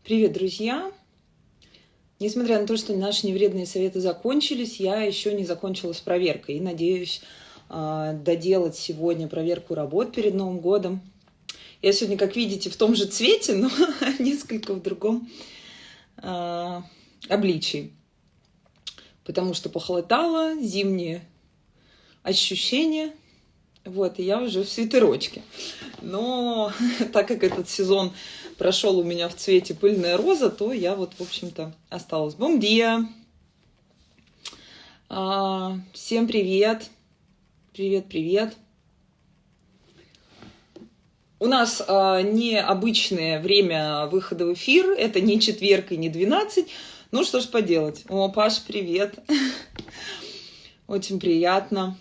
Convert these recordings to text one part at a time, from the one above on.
Привет, друзья! Несмотря на то, что наши невредные советы закончились, я еще не закончила с проверкой и надеюсь доделать сегодня проверку работ перед Новым годом. Я сегодня, как видите, в том же цвете, но несколько в другом обличии, потому что похолодало, зимние ощущения. Вот, и я уже в свитерочке. Но так как этот сезон прошел у меня в цвете пыльная роза, то я вот, в общем-то, осталась. Бом диа! Всем привет! Привет! У нас необычное время выхода в эфир. Это не четверг и не 12. Ну, что ж поделать. О, Паш, привет! Очень приятно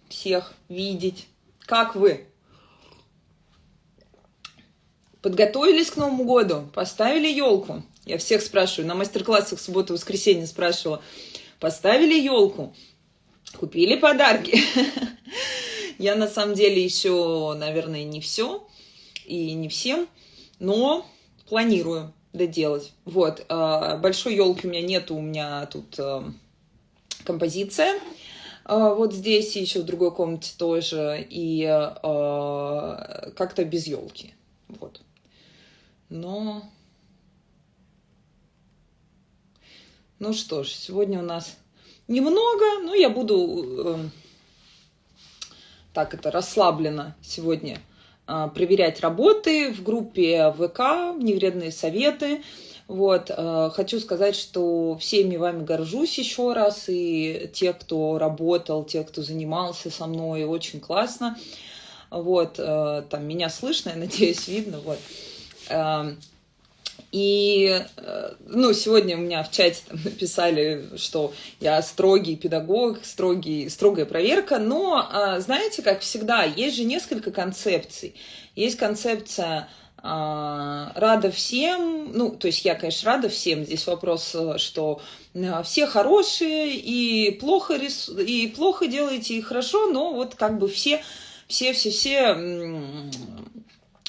всех видеть. Как вы? Подготовились к Новому году? Поставили елку? Я всех спрашиваю, на мастер-классах в субботу и воскресенье спрашивала. Поставили елку? Купили подарки? Я на самом деле еще, наверное, не все и не всем, но планирую доделать. Вот, большой елки у меня нету, у меня тут композиция. Вот здесь и еще в другой комнате тоже, и как-то без елки. Вот. Но, ну что ж, сегодня у нас немного, но я буду расслабленно сегодня проверять работы в группе ВК «Невредные советы». Вот, хочу сказать, что всеми вами горжусь еще раз, и те, кто работал, те, кто занимался со мной, очень классно. Вот, там меня слышно, я надеюсь, видно, вот. И, сегодня у меня в чате там написали, что я строгий педагог, строгая проверка, но, знаете, как всегда, есть же несколько концепций. Есть концепция рада всем, то есть я, конечно, рада всем. Здесь вопрос, что все хорошие, и плохо делаете, и хорошо, но вот как бы все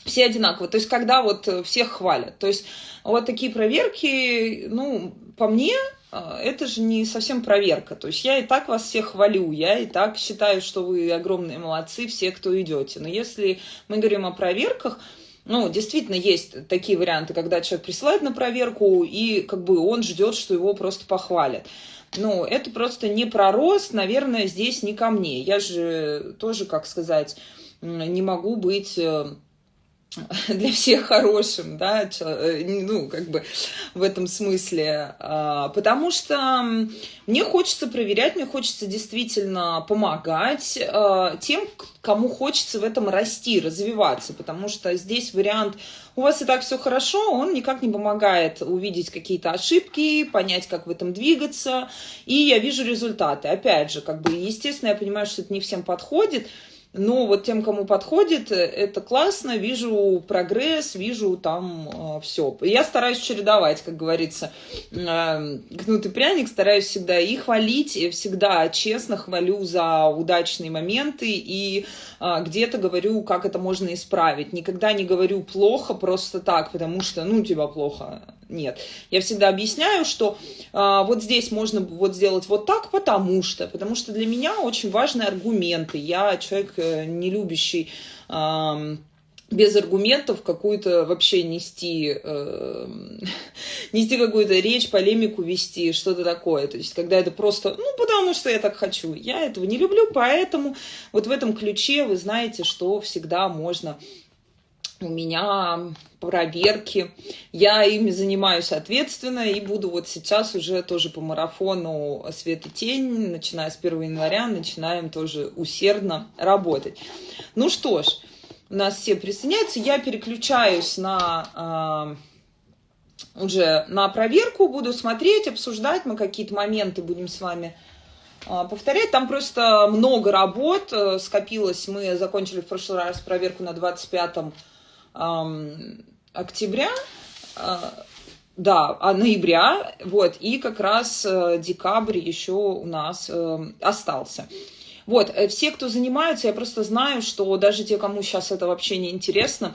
одинаково. То есть когда вот всех хвалят. То есть вот такие проверки, по мне, это же не совсем проверка. То есть я и так вас всех хвалю, я и так считаю, что вы огромные молодцы, все, кто идете. Но если мы говорим о проверках, действительно есть такие варианты, когда человек присылает на проверку, и как бы он ждет, что его просто похвалят. Это просто не про рост, наверное, здесь не ко мне. Я же тоже, как сказать, не могу быть для всех хорошим, да, в этом смысле, потому что мне хочется проверять, мне хочется действительно помогать тем, кому хочется в этом расти, развиваться, потому что здесь вариант «у вас и так все хорошо», он никак не помогает увидеть какие-то ошибки, понять, как в этом двигаться, и я вижу результаты. Опять же, естественно, я понимаю, что это не всем подходит, но вот тем, кому подходит, это классно, вижу прогресс, вижу там все. Я стараюсь чередовать, как говорится, гнутый пряник, стараюсь всегда и хвалить, и всегда честно хвалю за удачные моменты, и где-то говорю, как это можно исправить. Никогда не говорю плохо просто так, потому что, у тебя плохо. Нет. Я всегда объясняю, что вот здесь можно вот сделать вот так, потому что для меня очень важны аргументы. Я человек, не любящий без аргументов какую-то вообще нести какую-то речь, полемику вести, что-то такое. То есть, когда это просто, потому что я так хочу. Я этого не люблю, поэтому вот в этом ключе вы знаете, что всегда можно... У меня проверки, я ими занимаюсь ответственно и буду вот сейчас уже тоже по марафону «Свет и тень», начиная с 1 января, начинаем тоже усердно работать. Ну что ж, у нас все присоединяются, я переключаюсь уже на проверку, буду смотреть, обсуждать, мы какие-то моменты будем с вами повторять. Там просто много работ скопилось, мы закончили в прошлый раз проверку на 25 октября, ноября, вот, и как раз декабрь еще у нас остался. Вот, все, кто занимаются, я просто знаю, что даже те, кому сейчас это вообще не интересно,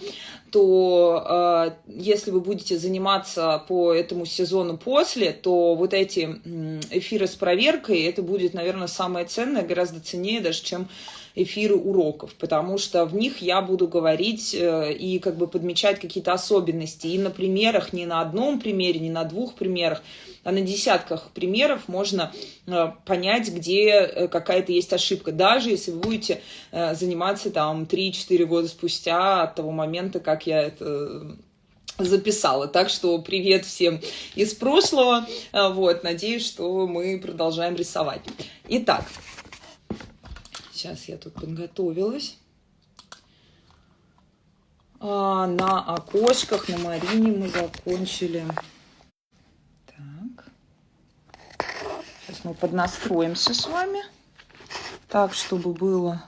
то если вы будете заниматься по этому сезону после, то вот эти эфиры с проверкой, это будет, наверное, самое ценное, гораздо ценнее даже, чем эфиры уроков, потому что в них я буду говорить и как бы подмечать какие-то особенности. И на примерах, не на одном примере, не на двух примерах, а на десятках примеров можно понять, где какая-то есть ошибка. Даже если вы будете заниматься там 3-4 года спустя от того момента, как я это записала. Так что привет всем из прошлого. Вот, надеюсь, что мы продолжаем рисовать. Итак, сейчас я тут подготовилась. На окошках, на Марине мы закончили. Так. Сейчас мы поднастроимся с вами. Так, чтобы было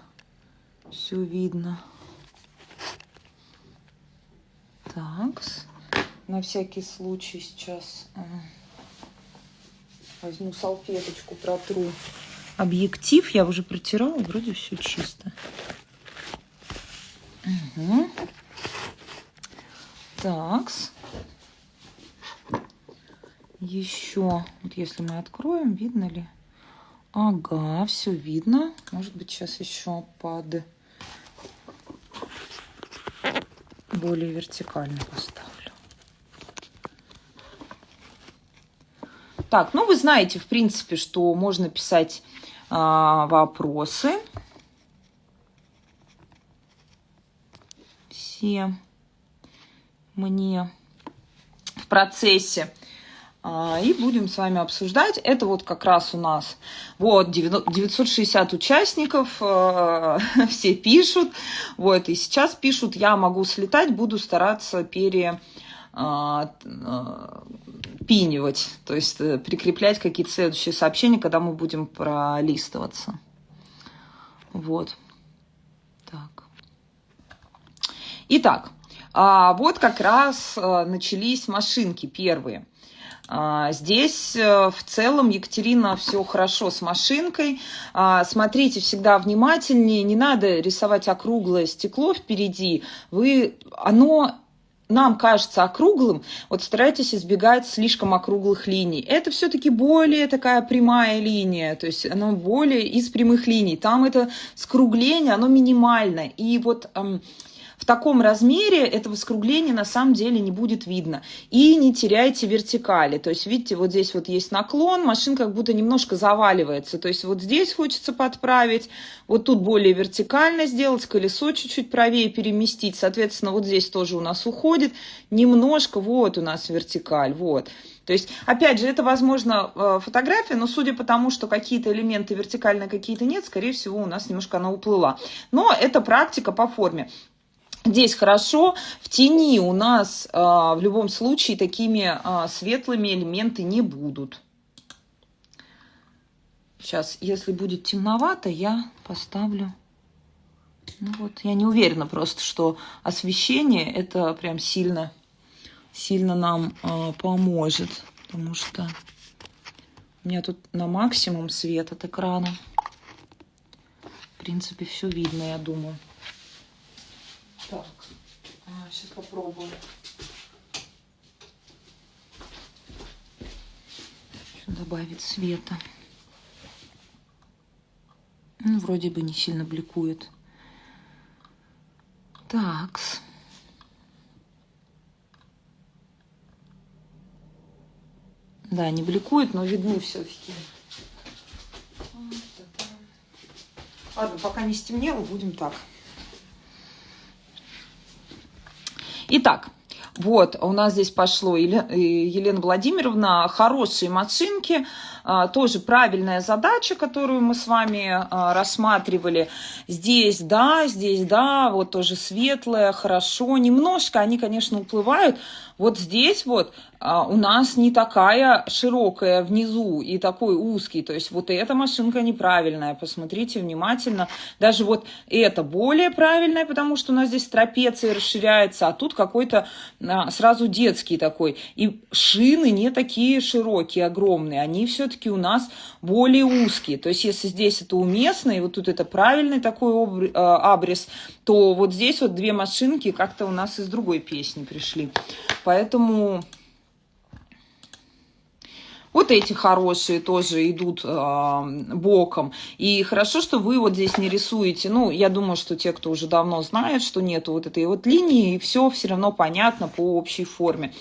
все видно. Так. На всякий случай сейчас возьму салфеточку, протру объектив. Я уже протирала, вроде все чисто. Угу. Так. Еще, вот если мы откроем, видно ли? Ага, все видно. Может быть, сейчас еще под более вертикально поставлю. Так, ну вы знаете, в принципе, что можно писать вопросы. Все мне в процессе. И будем с вами обсуждать. Это вот как раз у нас вот 960 участников, все пишут. Вот, и сейчас пишут, я могу слетать, буду стараться перепинивать, то есть прикреплять какие-то следующие сообщения, когда мы будем пролистываться. Вот. Так. Итак, вот как раз начались машинки первые. Здесь в целом, Екатерина, все хорошо с машинкой. Смотрите всегда внимательнее, не надо рисовать округлое стекло впереди. Оно нам кажется округлым, вот старайтесь избегать слишком округлых линий. Это все-таки более такая прямая линия, то есть оно более из прямых линий. Там это скругление, оно минимальное. И вот в таком размере этого скругления на самом деле не будет видно. И не теряйте вертикали. То есть, видите, вот здесь вот есть наклон, машинка как будто немножко заваливается. То есть, вот здесь хочется подправить, вот тут более вертикально сделать, колесо чуть-чуть правее переместить. Соответственно, вот здесь тоже у нас уходит немножко, вот у нас вертикаль, вот. То есть, опять же, это, возможно, фотография, но судя по тому, что какие-то элементы вертикальные, какие-то нет, скорее всего, у нас немножко она уплыла. Но это практика по форме. Здесь хорошо, в тени у нас в любом случае такими светлыми элементы не будут. Сейчас, если будет темновато, я поставлю. Ну вот, я не уверена просто, что освещение это прям сильно нам поможет, потому что у меня тут на максимум свет от экрана. В принципе, все видно, я думаю. Так, сейчас попробую. Еще добавить света. Ну, вроде бы не сильно бликует. Так. Да, не бликует, но видны все-таки. Ладно, пока не стемнело, будем так. Итак, вот у нас здесь пошло Елена Владимировна, хорошие машинки, тоже правильная задача, которую мы с вами рассматривали. Здесь да, вот тоже светлое, хорошо, немножко они, конечно, уплывают. Вот здесь вот у нас не такая широкая внизу и такой узкий, то есть вот эта машинка неправильная, посмотрите внимательно. Даже вот это более правильная, потому что у нас здесь трапеция расширяется, а тут какой-то сразу детский такой. И шины не такие широкие, огромные, они все-таки все-таки у нас более узкие. То есть если здесь это уместно, и вот тут это правильный такой абрис, то вот здесь вот две машинки как-то у нас из другой песни пришли. Поэтому... Вот эти хорошие тоже идут боком. И хорошо, что вы вот здесь не рисуете. Ну, я думаю, что те, кто уже давно знает, что нету вот этой вот линии, и все равно понятно по общей форме.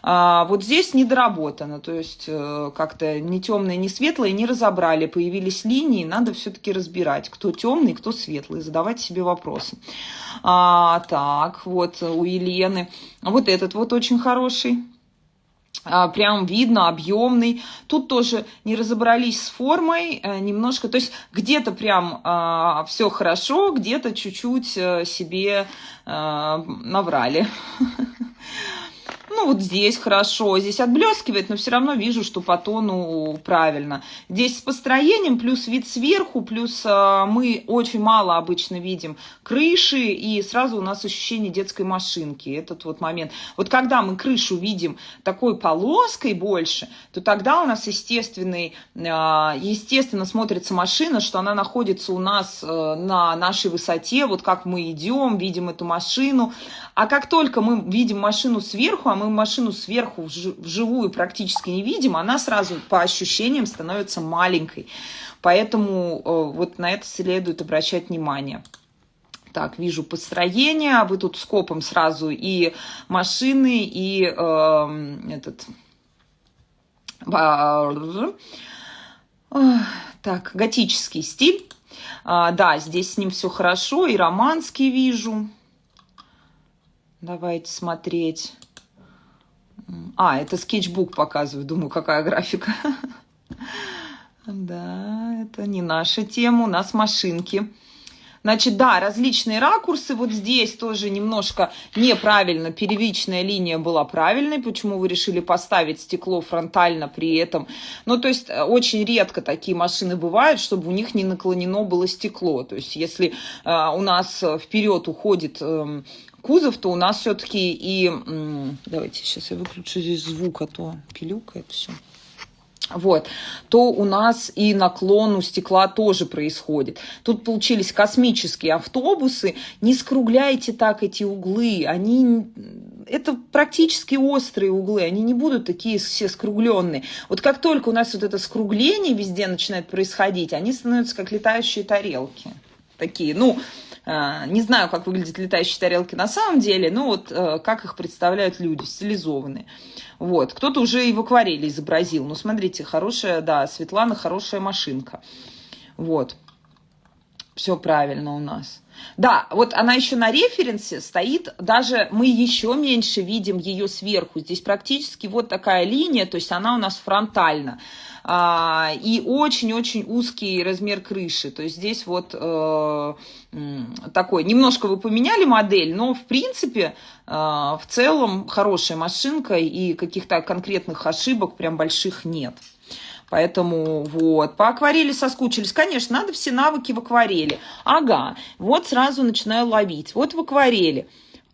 Вот здесь недоработано, то есть как-то ни темное, ни светлое не разобрали. Появились линии, надо все-таки разбирать, кто темный, кто светлый, задавать себе вопросы. Так, вот у Елены. Вот этот вот очень хороший. Прям видно, объемный. Тут тоже не разобрались с формой немножко. То есть где-то прям все хорошо, где-то чуть-чуть себе наврали. Ну, вот здесь хорошо, здесь отблескивает, но все равно вижу, что по тону правильно. Здесь с построением, плюс вид сверху, плюс мы очень мало обычно видим крыши, и сразу у нас ощущение детской машинки, этот вот момент. Вот когда мы крышу видим такой полоской больше, то тогда у нас естественно смотрится машина, что она находится у нас на нашей высоте, вот как мы идем, видим эту машину. А как только мы видим машину сверху, а мы машину сверху вживую практически не видим, она сразу по ощущениям становится маленькой. Поэтому вот на это следует обращать внимание. Так, вижу построение, вы тут скопом сразу и машины, и так, готический стиль. Да, здесь с ним все хорошо, и романский вижу. Давайте смотреть. Это скетчбук показываю. Думаю, какая графика. Да, это не наша тема. У нас машинки. Значит, да, различные ракурсы. Вот здесь тоже немножко неправильно. Первичная линия была правильной. Почему вы решили поставить стекло фронтально при этом? Ну, то есть, очень редко такие машины бывают, чтобы у них не наклонено было стекло. То есть, если у нас вперед уходит... кузов, то у нас все-таки и... Давайте сейчас я выключу здесь звук, а то пилюкает все. Вот, то у нас и наклон у стекла тоже происходит. Тут получились космические автобусы. Не скругляйте так эти углы. Это практически острые углы. Они не будут такие все скругленные. Вот как только у нас вот это скругление везде начинает происходить, они становятся как летающие тарелки. Такие, не знаю, как выглядят летающие тарелки на самом деле, но вот как их представляют люди, стилизованные. Вот. Кто-то уже и в акварели изобразил. Ну, смотрите, хорошая, да, Светлана, хорошая машинка. Вот. Все правильно у нас. Да, вот она еще на референсе стоит, даже мы еще меньше видим ее сверху. Здесь практически вот такая линия, то есть она у нас фронтально. И очень-очень узкий размер крыши. То есть здесь вот такой, немножко вы поменяли модель, но в принципе, в целом хорошая машинка и каких-то конкретных ошибок прям больших нет. Поэтому вот, по акварели соскучились. Конечно, надо все навыки в акварели. Ага, вот сразу начинаю ловить. Вот в акварели.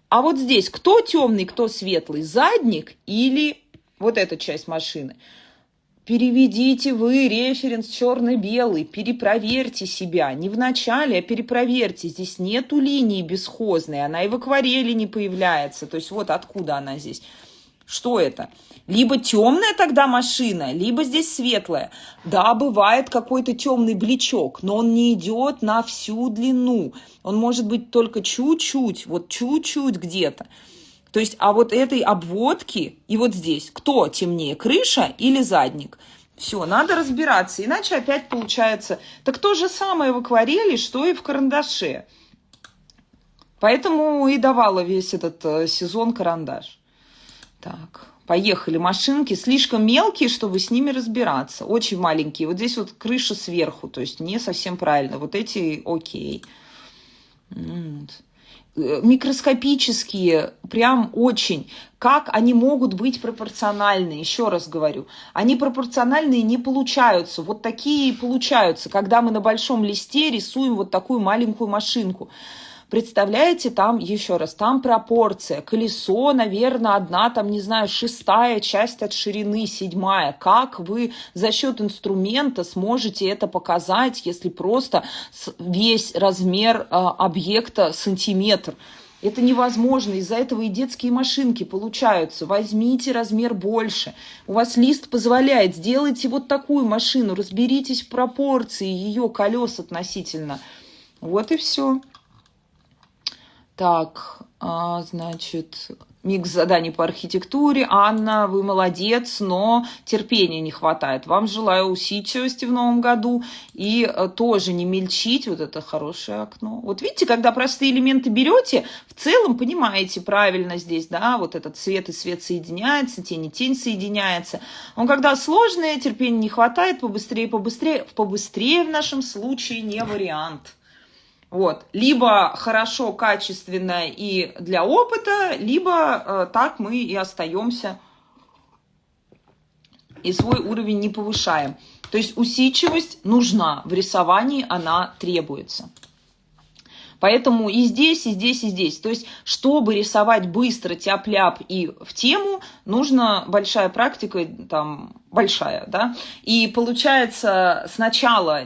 А вот здесь кто темный, кто светлый? Задник или вот эта часть машины? Переведите вы референс черно-белый, перепроверьте себя. Не в начале, а перепроверьте. Здесь нету линии бесхозной, она и в акварели не появляется. То есть вот откуда она здесь. Что это? Либо темная тогда машина, либо здесь светлая. Да, бывает какой-то темный бличок, но он не идет на всю длину. Он может быть только чуть-чуть, вот чуть-чуть где-то. То есть, а вот этой обводки, и вот здесь, кто темнее, крыша или задник? Все, надо разбираться, иначе опять получается, так то же самое в акварели, что и в карандаше. Поэтому и давала весь этот сезон карандаш. Так, поехали. Машинки слишком мелкие, чтобы с ними разбираться. Очень маленькие. Вот здесь вот крыша сверху, то есть не совсем правильно. Вот эти окей. Микроскопические, прям очень. Как они могут быть пропорциональны? Еще раз говорю. Они пропорциональные не получаются. Вот такие получаются, когда мы на большом листе рисуем вот такую маленькую машинку. Представляете, там, еще раз, там пропорция. Колесо, наверное, одна, там, не знаю, 6-я часть от ширины, 7-я. Как вы за счет инструмента сможете это показать, если просто весь размер объекта сантиметр? Это невозможно, из-за этого и детские машинки получаются. Возьмите размер больше. У вас лист позволяет, сделайте вот такую машину, разберитесь в пропорции ее колес относительно. Вот и все. Так, значит, микс заданий по архитектуре. Анна, вы молодец, но терпения не хватает. Вам желаю усидчивости в новом году и тоже не мельчить. Вот это хорошее окно. Вот видите, когда простые элементы берете, в целом понимаете правильно здесь, да, вот этот свет и свет соединяется, тень и тень соединяется. Но когда сложные, терпения не хватает, побыстрее в нашем случае не вариант. Вот. Либо хорошо, качественно и для опыта, либо так мы и остаемся и свой уровень не повышаем. То есть усидчивость нужна, в рисовании она требуется. Поэтому и здесь, и здесь, и здесь. То есть, чтобы рисовать быстро, тяп-ляп и в тему, нужна большая практика, там, большая, да. И получается, сначала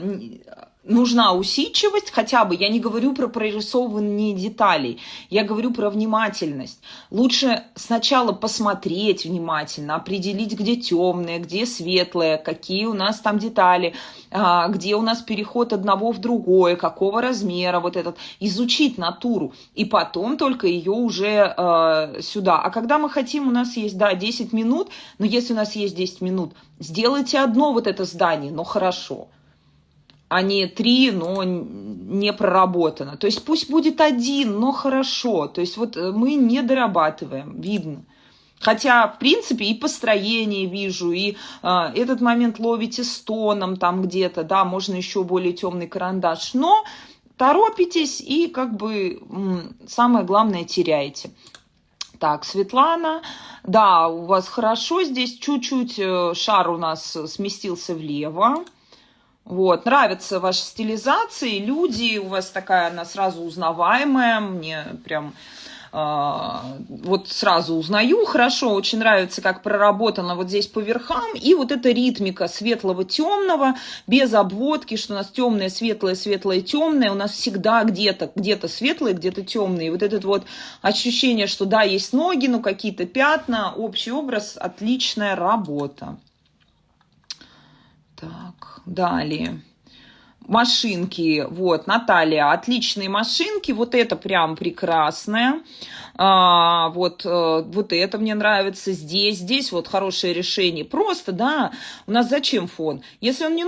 нужна усидчивость, хотя бы, я не говорю про прорисовывание деталей, я говорю про внимательность. Лучше сначала посмотреть внимательно, определить, где темное, где светлое, какие у нас там детали, где у нас переход одного в другое, какого размера вот этот, изучить натуру, и потом только ее уже сюда. А когда мы хотим, у нас есть, да, 10 минут, но если у нас есть 10 минут, сделайте одно вот это здание, но хорошо. А не 3, но не проработано. То есть пусть будет 1, но хорошо. То есть вот мы не дорабатываем, видно. Хотя, в принципе, и построение вижу, и этот момент ловите с тоном там где-то, да, можно еще более темный карандаш. Но торопитесь и как бы самое главное теряете. Так, Светлана, да, у вас хорошо, здесь чуть-чуть шар у нас сместился влево. Вот, нравятся ваши стилизации, люди, у вас такая, она сразу узнаваемая, мне прям вот сразу узнаю, хорошо, очень нравится, как проработано вот здесь по верхам, и вот эта ритмика светлого-темного, без обводки, что у нас темное, светлое, светлое, темное, у нас всегда где-то светлое, где-то темное, и вот это вот ощущение, что да, есть ноги, но какие-то пятна, общий образ, отличная работа. Так, далее. Машинки, вот, Наталья, отличные машинки, вот это прям прекрасное, вот это мне нравится, здесь вот хорошее решение, просто, да, у нас зачем фон, если он не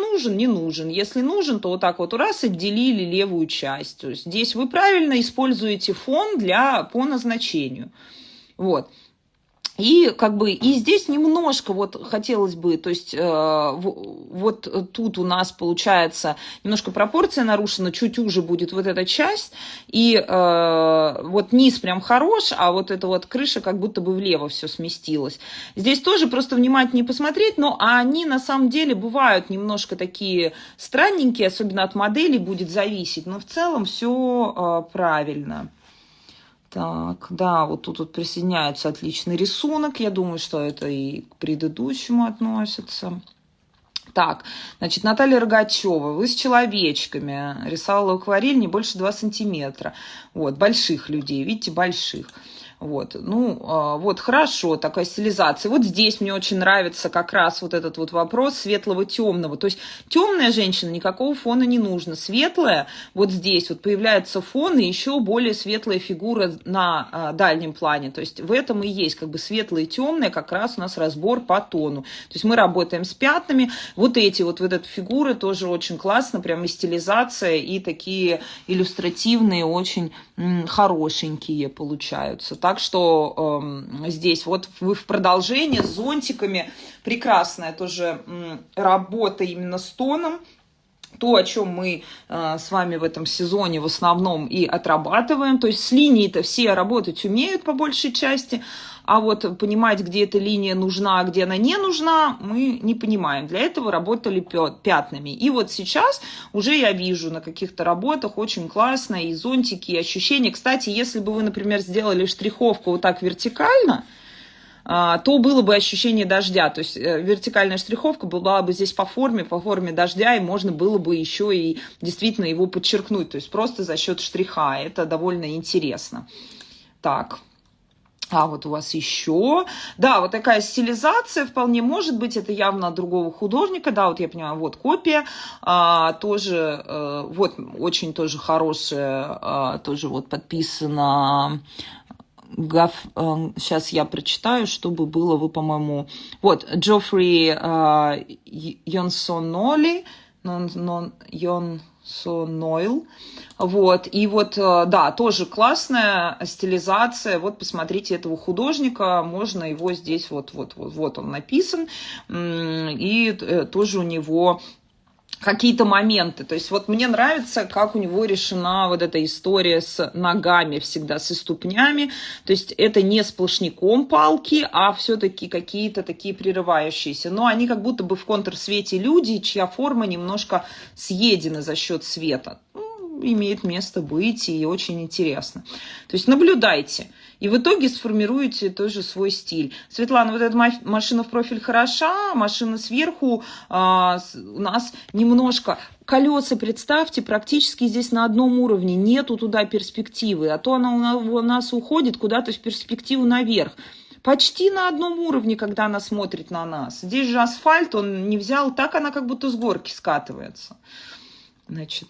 нужен, если нужен, то вот так вот раз отделили левую часть, то есть здесь вы правильно используете фон по назначению, вот. И как бы и здесь немножко вот хотелось бы, то есть вот тут у нас получается немножко пропорция нарушена, чуть уже будет вот эта часть, и вот низ прям хорош, а вот эта вот крыша как будто бы влево все сместилось. Здесь тоже просто внимательнее посмотреть, но они на самом деле бывают немножко такие странненькие, особенно от моделей будет зависеть, но в целом все правильно. Так, да, вот тут вот присоединяется отличный рисунок. Я думаю, что это и к предыдущему относится. Так, значит, Наталья Рогачева, вы с человечками рисовала акварель не больше 2 сантиметра. Вот, больших людей, видите, больших. Вот, ну, вот хорошо, такая стилизация. Вот здесь мне очень нравится как раз вот этот вот вопрос светлого-темного. То есть темная женщина, никакого фона не нужно. Светлая, вот здесь вот появляется фон и еще более светлая фигура на дальнем плане. То есть в этом и есть как бы светлое и темное, как раз у нас разбор по тону. То есть мы работаем с пятнами. Вот эти вот эта фигуры тоже очень классно, прям и стилизация, и такие иллюстративные, очень хорошенькие получаются. Так что здесь вот вы в продолжение с зонтиками прекрасная тоже работа именно с тоном. то, о чем мы с вами в этом сезоне в основном и отрабатываем. То есть с линией-то все работать умеют по большей части, а вот понимать, где эта линия нужна, а где она не нужна, мы не понимаем. Для этого работали пятнами. И вот сейчас уже я вижу на каких-то работах очень классно и зонтики, и ощущения. Кстати, если бы вы, например, сделали штриховку вот так вертикально, то было бы ощущение дождя. То есть вертикальная штриховка была бы здесь по форме дождя, и можно было бы еще и действительно его подчеркнуть. То есть просто за счет штриха. Это довольно интересно. Так. А вот у вас еще. Да, вот такая стилизация вполне может быть. Это явно от другого художника. Да, вот я понимаю, вот копия. Тоже, вот очень тоже хорошая, тоже вот подписана. Сейчас я прочитаю, чтобы было вы, по-моему... Вот, Джоффри Йонсоноли, Йонсонойл. Вот, и вот, да, тоже классная стилизация. Вот, посмотрите этого художника, можно его здесь, вот он написан. И тоже у него... какие-то моменты. То есть вот мне нравится, как у него решена вот эта история с ногами всегда, со ступнями. То есть это не сплошняком палки, а все-таки какие-то такие прерывающиеся. Но они как будто бы в контрсвете люди, чья форма немножко съедена за счет света. Имеет место быть и очень интересно. То есть наблюдайте. И в итоге сформируете тоже свой стиль. Светлана, вот эта машина в профиль хороша, машина сверху у нас немножко... Колеса, представьте, практически здесь на одном уровне. Нету туда перспективы. А то она у нас уходит куда-то в перспективу наверх. Почти на одном уровне, когда она смотрит на нас. Здесь же асфальт он не взял. Так она как будто с горки скатывается. Значит...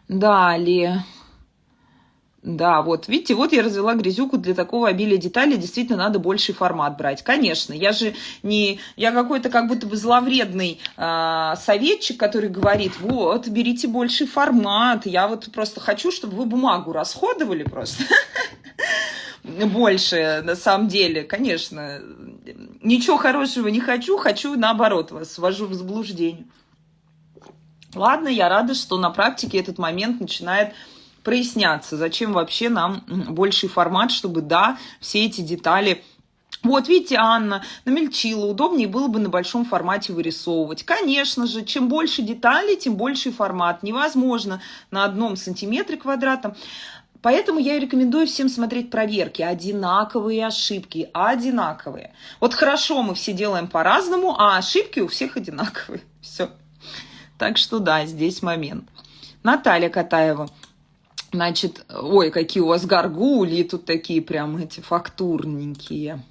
Далее. Да, вот, видите, вот я развела грязюку для такого обилия деталей. Действительно, надо больший формат брать. Конечно, я же не... Я какой-то как будто бы зловредный советчик, который говорит, вот, берите больший формат. Я вот просто хочу, чтобы вы бумагу расходовали просто. Больше, на самом деле, конечно. Ничего хорошего не хочу. Хочу, наоборот, вас ввожу в заблуждение. Ладно, я рада, что на практике этот момент начинает проясняться. Зачем вообще нам больший формат, чтобы, да, все эти детали... Вот, видите, Анна намельчила, удобнее было бы на большом формате вырисовывать. Конечно же, чем больше деталей, тем больший формат. Невозможно на 1 сантиметре квадратном. Поэтому я рекомендую всем смотреть проверки. Одинаковые ошибки, одинаковые. Вот хорошо, мы все делаем по-разному, а ошибки у всех одинаковые. Все. Так что да, здесь момент. Наталья Катаева. Значит, ой, какие у вас горгульи, тут такие прям эти фактурненькие.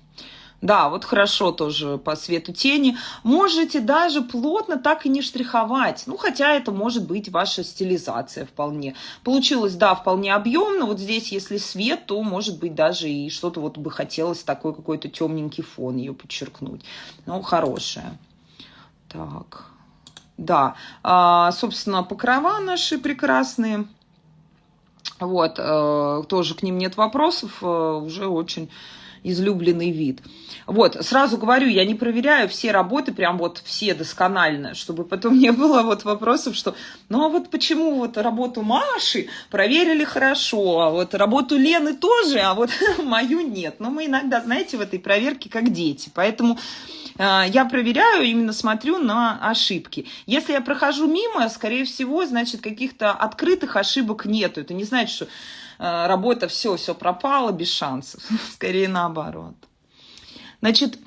Да, вот хорошо тоже по свету тени. Можете даже плотно так и не штриховать. Ну, хотя это может быть ваша стилизация вполне. Получилось, да, вполне объемно. Вот здесь, если свет, то, может быть, даже и что-то вот бы хотелось такой какой-то темненький фон ее подчеркнуть. Ну, хорошая. Так... Да, собственно, покрова наши прекрасные. Вот, тоже к ним нет вопросов, уже очень излюбленный вид. Вот, сразу говорю, я не проверяю все работы, прям вот все досконально, чтобы потом не было вот вопросов, что, ну а вот почему вот работу Маши проверили хорошо, а вот работу Лены тоже, а вот мою нет. Но мы иногда, знаете, в этой проверке как дети, поэтому... Я проверяю, именно смотрю на ошибки. Если я прохожу мимо, скорее всего, значит, каких-то открытых ошибок нету. Это не значит, что работа все пропало без шансов. Скорее наоборот. Значит,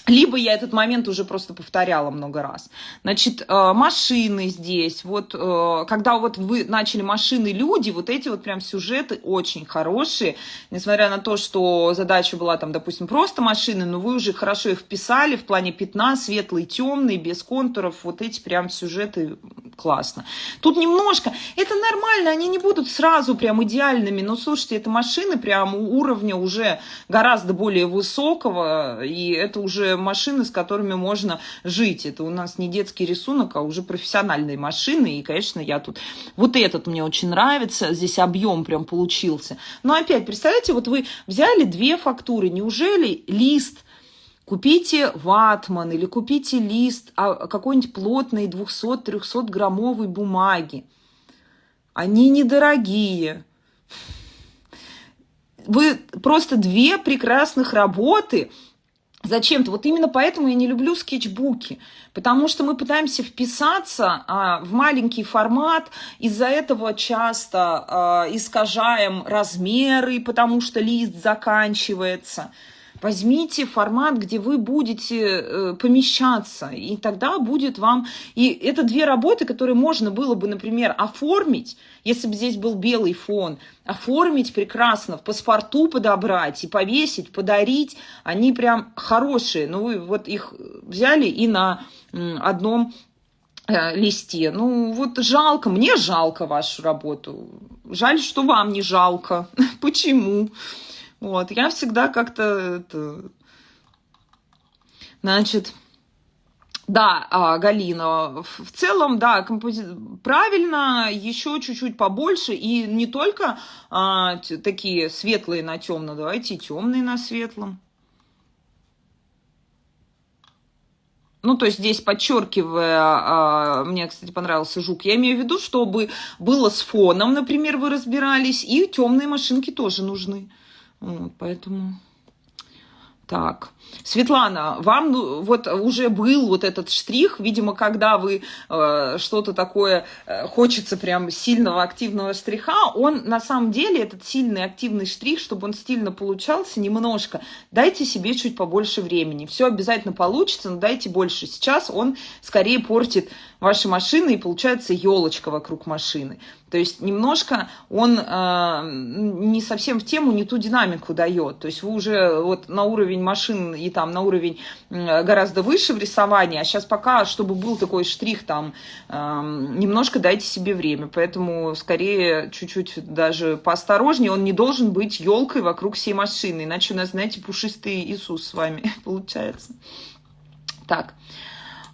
либо я этот момент уже просто повторяла много раз. Значит, машины здесь. Вот, когда вот вы начали машины, люди, вот эти вот прям сюжеты очень хорошие. Несмотря на то, что задача была там, допустим, просто машины, но вы уже хорошо их вписали в плане пятна, светлый, темный, без контуров. Вот эти прям сюжеты классно. Тут немножко, это нормально, они не будут сразу прям идеальными. Но слушайте, это машины прям уровня уже гораздо более высокого. И это уже машины, с которыми можно жить. Это у нас не детский рисунок, а уже профессиональные машины. И, конечно, я тут... Вот этот мне очень нравится. Здесь объем прям получился. Но опять, представляете, вот вы взяли 2 фактуры. Неужели лист Купите ватман или купите лист какой-нибудь плотной 200-300 граммовой бумаги. Они недорогие. Вы просто две прекрасных работы. Зачем-то. Вот именно поэтому я не люблю скетчбуки. Потому что мы пытаемся вписаться в маленький формат. Из-за этого часто искажаем размеры, потому что лист заканчивается. Возьмите формат, где вы будете помещаться, и тогда будет вам... И это две работы, которые можно было бы, например, оформить, если бы здесь был белый фон, оформить прекрасно, в паспорту подобрать и повесить, подарить. Они прям хорошие. Ну, вы вот их взяли и на одном листе. Ну, вот жалко, мне жалко вашу работу. Жаль, что вам не жалко. Почему? Вот, я всегда как-то, значит, да, Галина, в целом, да, правильно, еще чуть-чуть побольше, и не только такие светлые на темном, давайте и темные на светлом. Ну, то есть здесь подчеркивая, мне, кстати, понравился жук, я имею в виду, чтобы было с фоном, например, вы разбирались, и темные машинки тоже нужны. Вот, поэтому так. Светлана, вам вот уже был вот этот штрих, видимо, когда вы что-то такое, хочется прям сильного активного штриха, он на самом деле, этот сильный активный штрих, чтобы он стильно получался немножко, дайте себе чуть побольше времени. Все обязательно получится, но дайте больше. Сейчас он скорее портит ваши машины, и получается елочка вокруг машины. То есть немножко он не совсем в тему, не ту динамику дает. То есть вы уже вот на уровень машин и там на уровень гораздо выше в рисовании, а сейчас пока, чтобы был такой штрих там, немножко дайте себе время. Поэтому скорее чуть-чуть даже поосторожнее. Он не должен быть елкой вокруг всей машины, иначе у нас, знаете, пушистый Иисус с вами получается. Так.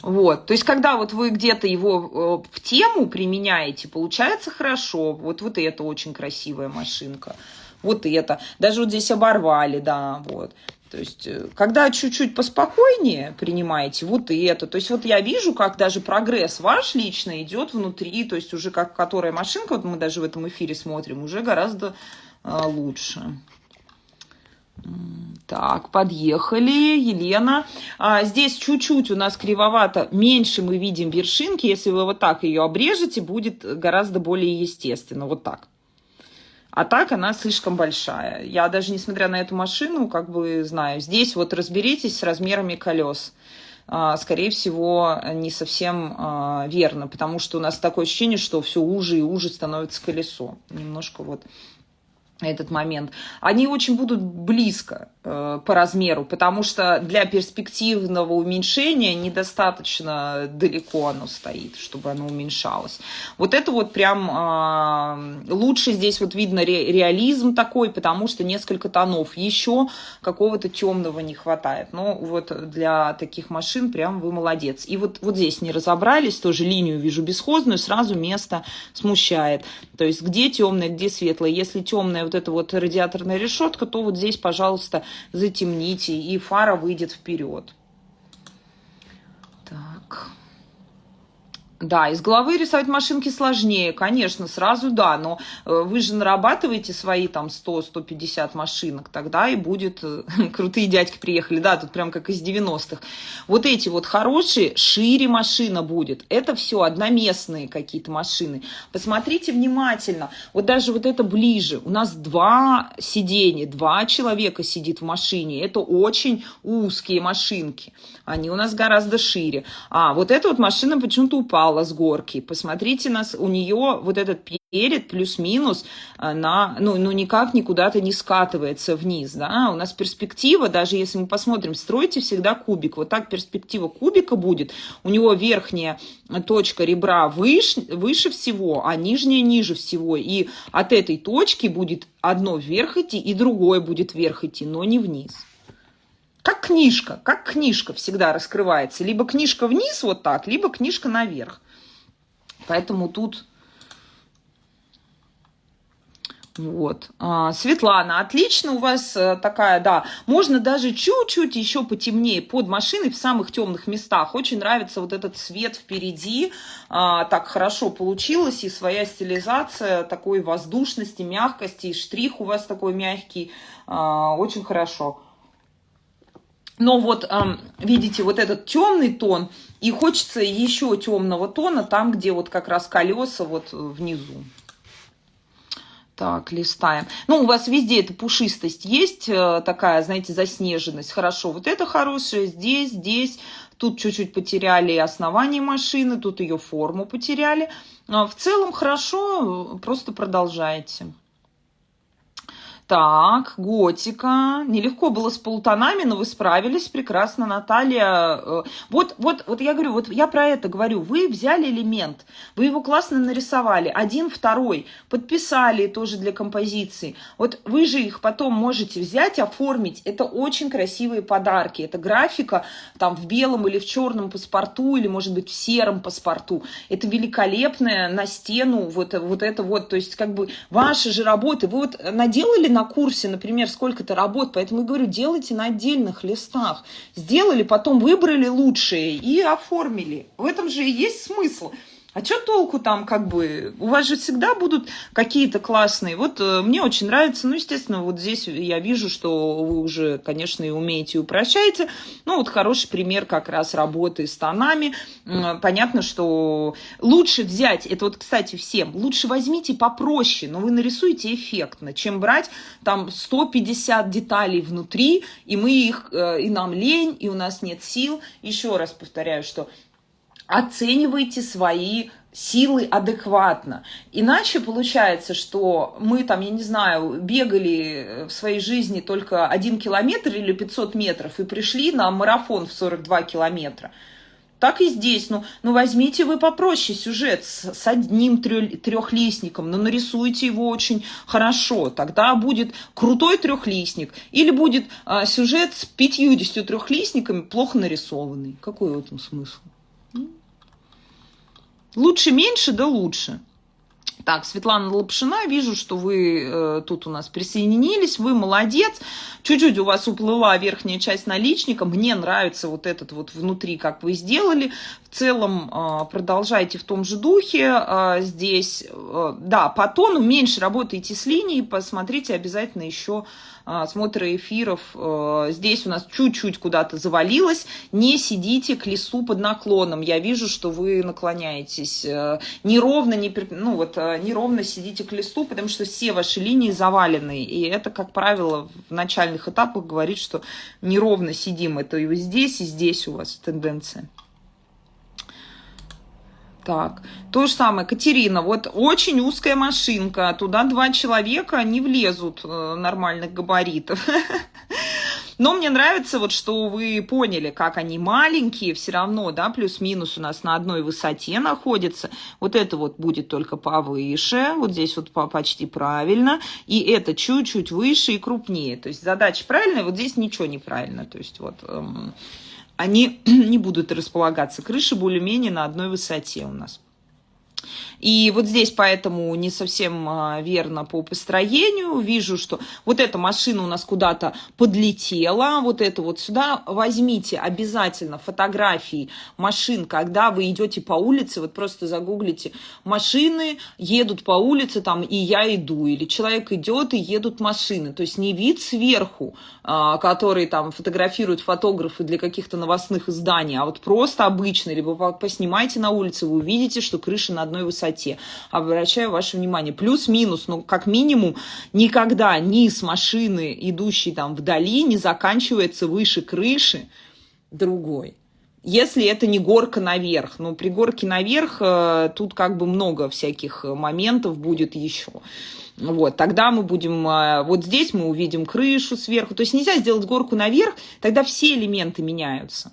Вот, то есть, когда вот вы где-то его в тему применяете, получается хорошо. Вот это очень красивая машинка. Вот это. Даже вот здесь оборвали, да, вот. То есть, когда чуть-чуть поспокойнее принимаете, вот это. То есть, вот я вижу, как даже прогресс ваш лично идет внутри, то есть, уже как которая машинка, вот мы даже в этом эфире смотрим, уже гораздо лучше. Так, подъехали, Елена. Здесь чуть-чуть у нас кривовато, меньше мы видим вершинки. Если вы вот так ее обрежете, будет гораздо более естественно. Вот так. А так она слишком большая. Я даже, несмотря на эту машину, как бы знаю. Здесь вот разберитесь с размерами колес. Скорее всего, не совсем верно, потому что у нас такое ощущение, что все уже и уже становится колесо. Немножко вот этот момент. Они очень будут близко по размеру, потому что для перспективного уменьшения недостаточно далеко оно стоит, чтобы оно уменьшалось. Вот это вот прям лучше здесь вот видно реализм такой, потому что несколько тонов. Еще какого-то темного не хватает. Но вот для таких машин прям вы молодец. И вот здесь не разобрались, тоже линию вижу бесхозную, сразу место смущает. То есть где темное, где светлое. Если темная вот эта вот радиаторная решетка, то вот здесь, пожалуйста, затемните, и фара выйдет вперед. Так. Да, из головы рисовать машинки сложнее, конечно, сразу да, но вы же нарабатываете свои там 100-150 машинок, тогда и будет крутые дядьки приехали, да, тут прям как из 90-х. Вот эти вот хорошие, шире машина будет, это все одноместные какие-то машины. Посмотрите внимательно, вот даже вот это ближе, у нас 2 сиденья, 2 человека сидит в машине, это очень узкие машинки, они у нас гораздо шире. А вот эта вот машина почему-то упала с горки. Посмотрите, у нее вот этот перед плюс-минус никак никуда-то не скатывается вниз. Да? У нас перспектива, даже если мы посмотрим, стройте всегда кубик. Вот так перспектива кубика будет. У него верхняя точка ребра выше всего, а нижняя ниже всего. И от этой точки будет одно вверх идти, и другое будет вверх идти, но не вниз. Как книжка всегда раскрывается. Либо книжка вниз вот так, либо книжка наверх. Поэтому тут Вот. Светлана, отлично у вас такая, да. Можно даже чуть-чуть еще потемнее под машиной в самых темных местах. Очень нравится вот этот цвет впереди. Так хорошо получилось. И своя стилизация такой воздушности, мягкости. И штрих у вас такой мягкий. Очень хорошо. Но вот, видите, вот этот темный тон. И хочется еще темного тона там, где вот как раз колеса вот внизу. Так, листаем. Ну, у вас везде эта пушистость есть, такая, знаете, заснеженность. Хорошо, вот это хорошее, здесь. Тут чуть-чуть потеряли основание машины, тут ее форму потеряли. В целом хорошо, просто продолжайте. Так, готика. Нелегко было с полутонами, но вы справились прекрасно, Наталья. Вот я говорю, вот я про это говорю. Вы взяли элемент, вы его классно нарисовали, один, второй, подписали тоже для композиции. Вот вы же их потом можете взять, оформить. Это очень красивые подарки. Это графика там в белом или в черном паспорту, или, может быть, в сером паспорту. Это великолепное на стену, вот это вот. То есть, как бы, ваши же работы. Вы вот наделали на курсе, например, сколько-то работ, поэтому я говорю, делайте на отдельных листах. Сделали, потом выбрали лучшие и оформили. В этом же и есть смысл. А что толку там, как бы, у вас же всегда будут какие-то классные. Вот мне очень нравится, ну, естественно, вот здесь я вижу, что вы уже, конечно, и умеете, и упрощаете. Ну, вот хороший пример как раз работы с тонами. Понятно, что лучше взять, это вот, кстати, всем, лучше возьмите попроще, но вы нарисуете эффектно, чем брать там 150 деталей внутри, и мы их, и нам лень, и у нас нет сил. Еще раз повторяю, что оценивайте свои силы адекватно. Иначе получается, что мы там, я не знаю, бегали в своей жизни только 1 километр или 500 метров и пришли на марафон в 42 километра. Так и здесь. Ну возьмите вы попроще сюжет с одним трехлистником, но нарисуйте его очень хорошо. Тогда будет крутой трехлистник. Или будет сюжет с 50 трехлистниками, плохо нарисованный. Какой в этом смысл? Лучше меньше, да лучше. Так, Светлана Лапшина, вижу, что вы тут у нас присоединились, вы молодец. Чуть-чуть у вас уплыла верхняя часть наличника. Мне нравится вот этот вот внутри, как вы сделали. В целом продолжайте в том же духе. Здесь, да, по тону меньше работайте с линией. Посмотрите обязательно еще смотры эфиров. Здесь у нас чуть-чуть куда-то завалилось. Не сидите к листу под наклоном. Я вижу, что вы наклоняетесь неровно, неровно сидите к листу, потому что все ваши линии завалены. И это, как правило, в начальных этапах говорит, что неровно сидим. Это и здесь у вас тенденция. Так, то же самое, Катерина, вот очень узкая машинка, туда 2 человека не влезут нормальных габаритов. Но мне нравится, вот, что вы поняли, как они маленькие, все равно, да, плюс-минус у нас на одной высоте находятся. Вот это вот будет только повыше, вот здесь вот почти правильно, и это чуть-чуть выше и крупнее. То есть задача правильная, вот здесь ничего неправильно. То есть вот они не будут располагаться. Крыши более-менее на одной высоте у нас. И вот здесь поэтому не совсем верно по построению. Вижу, что вот эта машина у нас куда-то подлетела. Вот это вот сюда. Возьмите обязательно фотографии машин, когда вы идете по улице. Вот просто загуглите машины, едут по улице, там, и я иду. Или человек идет, и едут машины. То есть не вид сверху, который там фотографируют фотографы для каких-то новостных изданий, а вот просто обычный. Либо поснимайте на улице, вы увидите, что крыша на одной высоте. Обращаю ваше внимание. Плюс-минус, ну, как минимум, никогда низ машины, идущей там вдали, не заканчивается выше крыши другой. Если это не горка наверх. Но при горке наверх тут как бы много всяких моментов будет еще. Вот, тогда мы будем, вот здесь мы увидим крышу сверху. То есть нельзя сделать горку наверх, тогда все элементы меняются.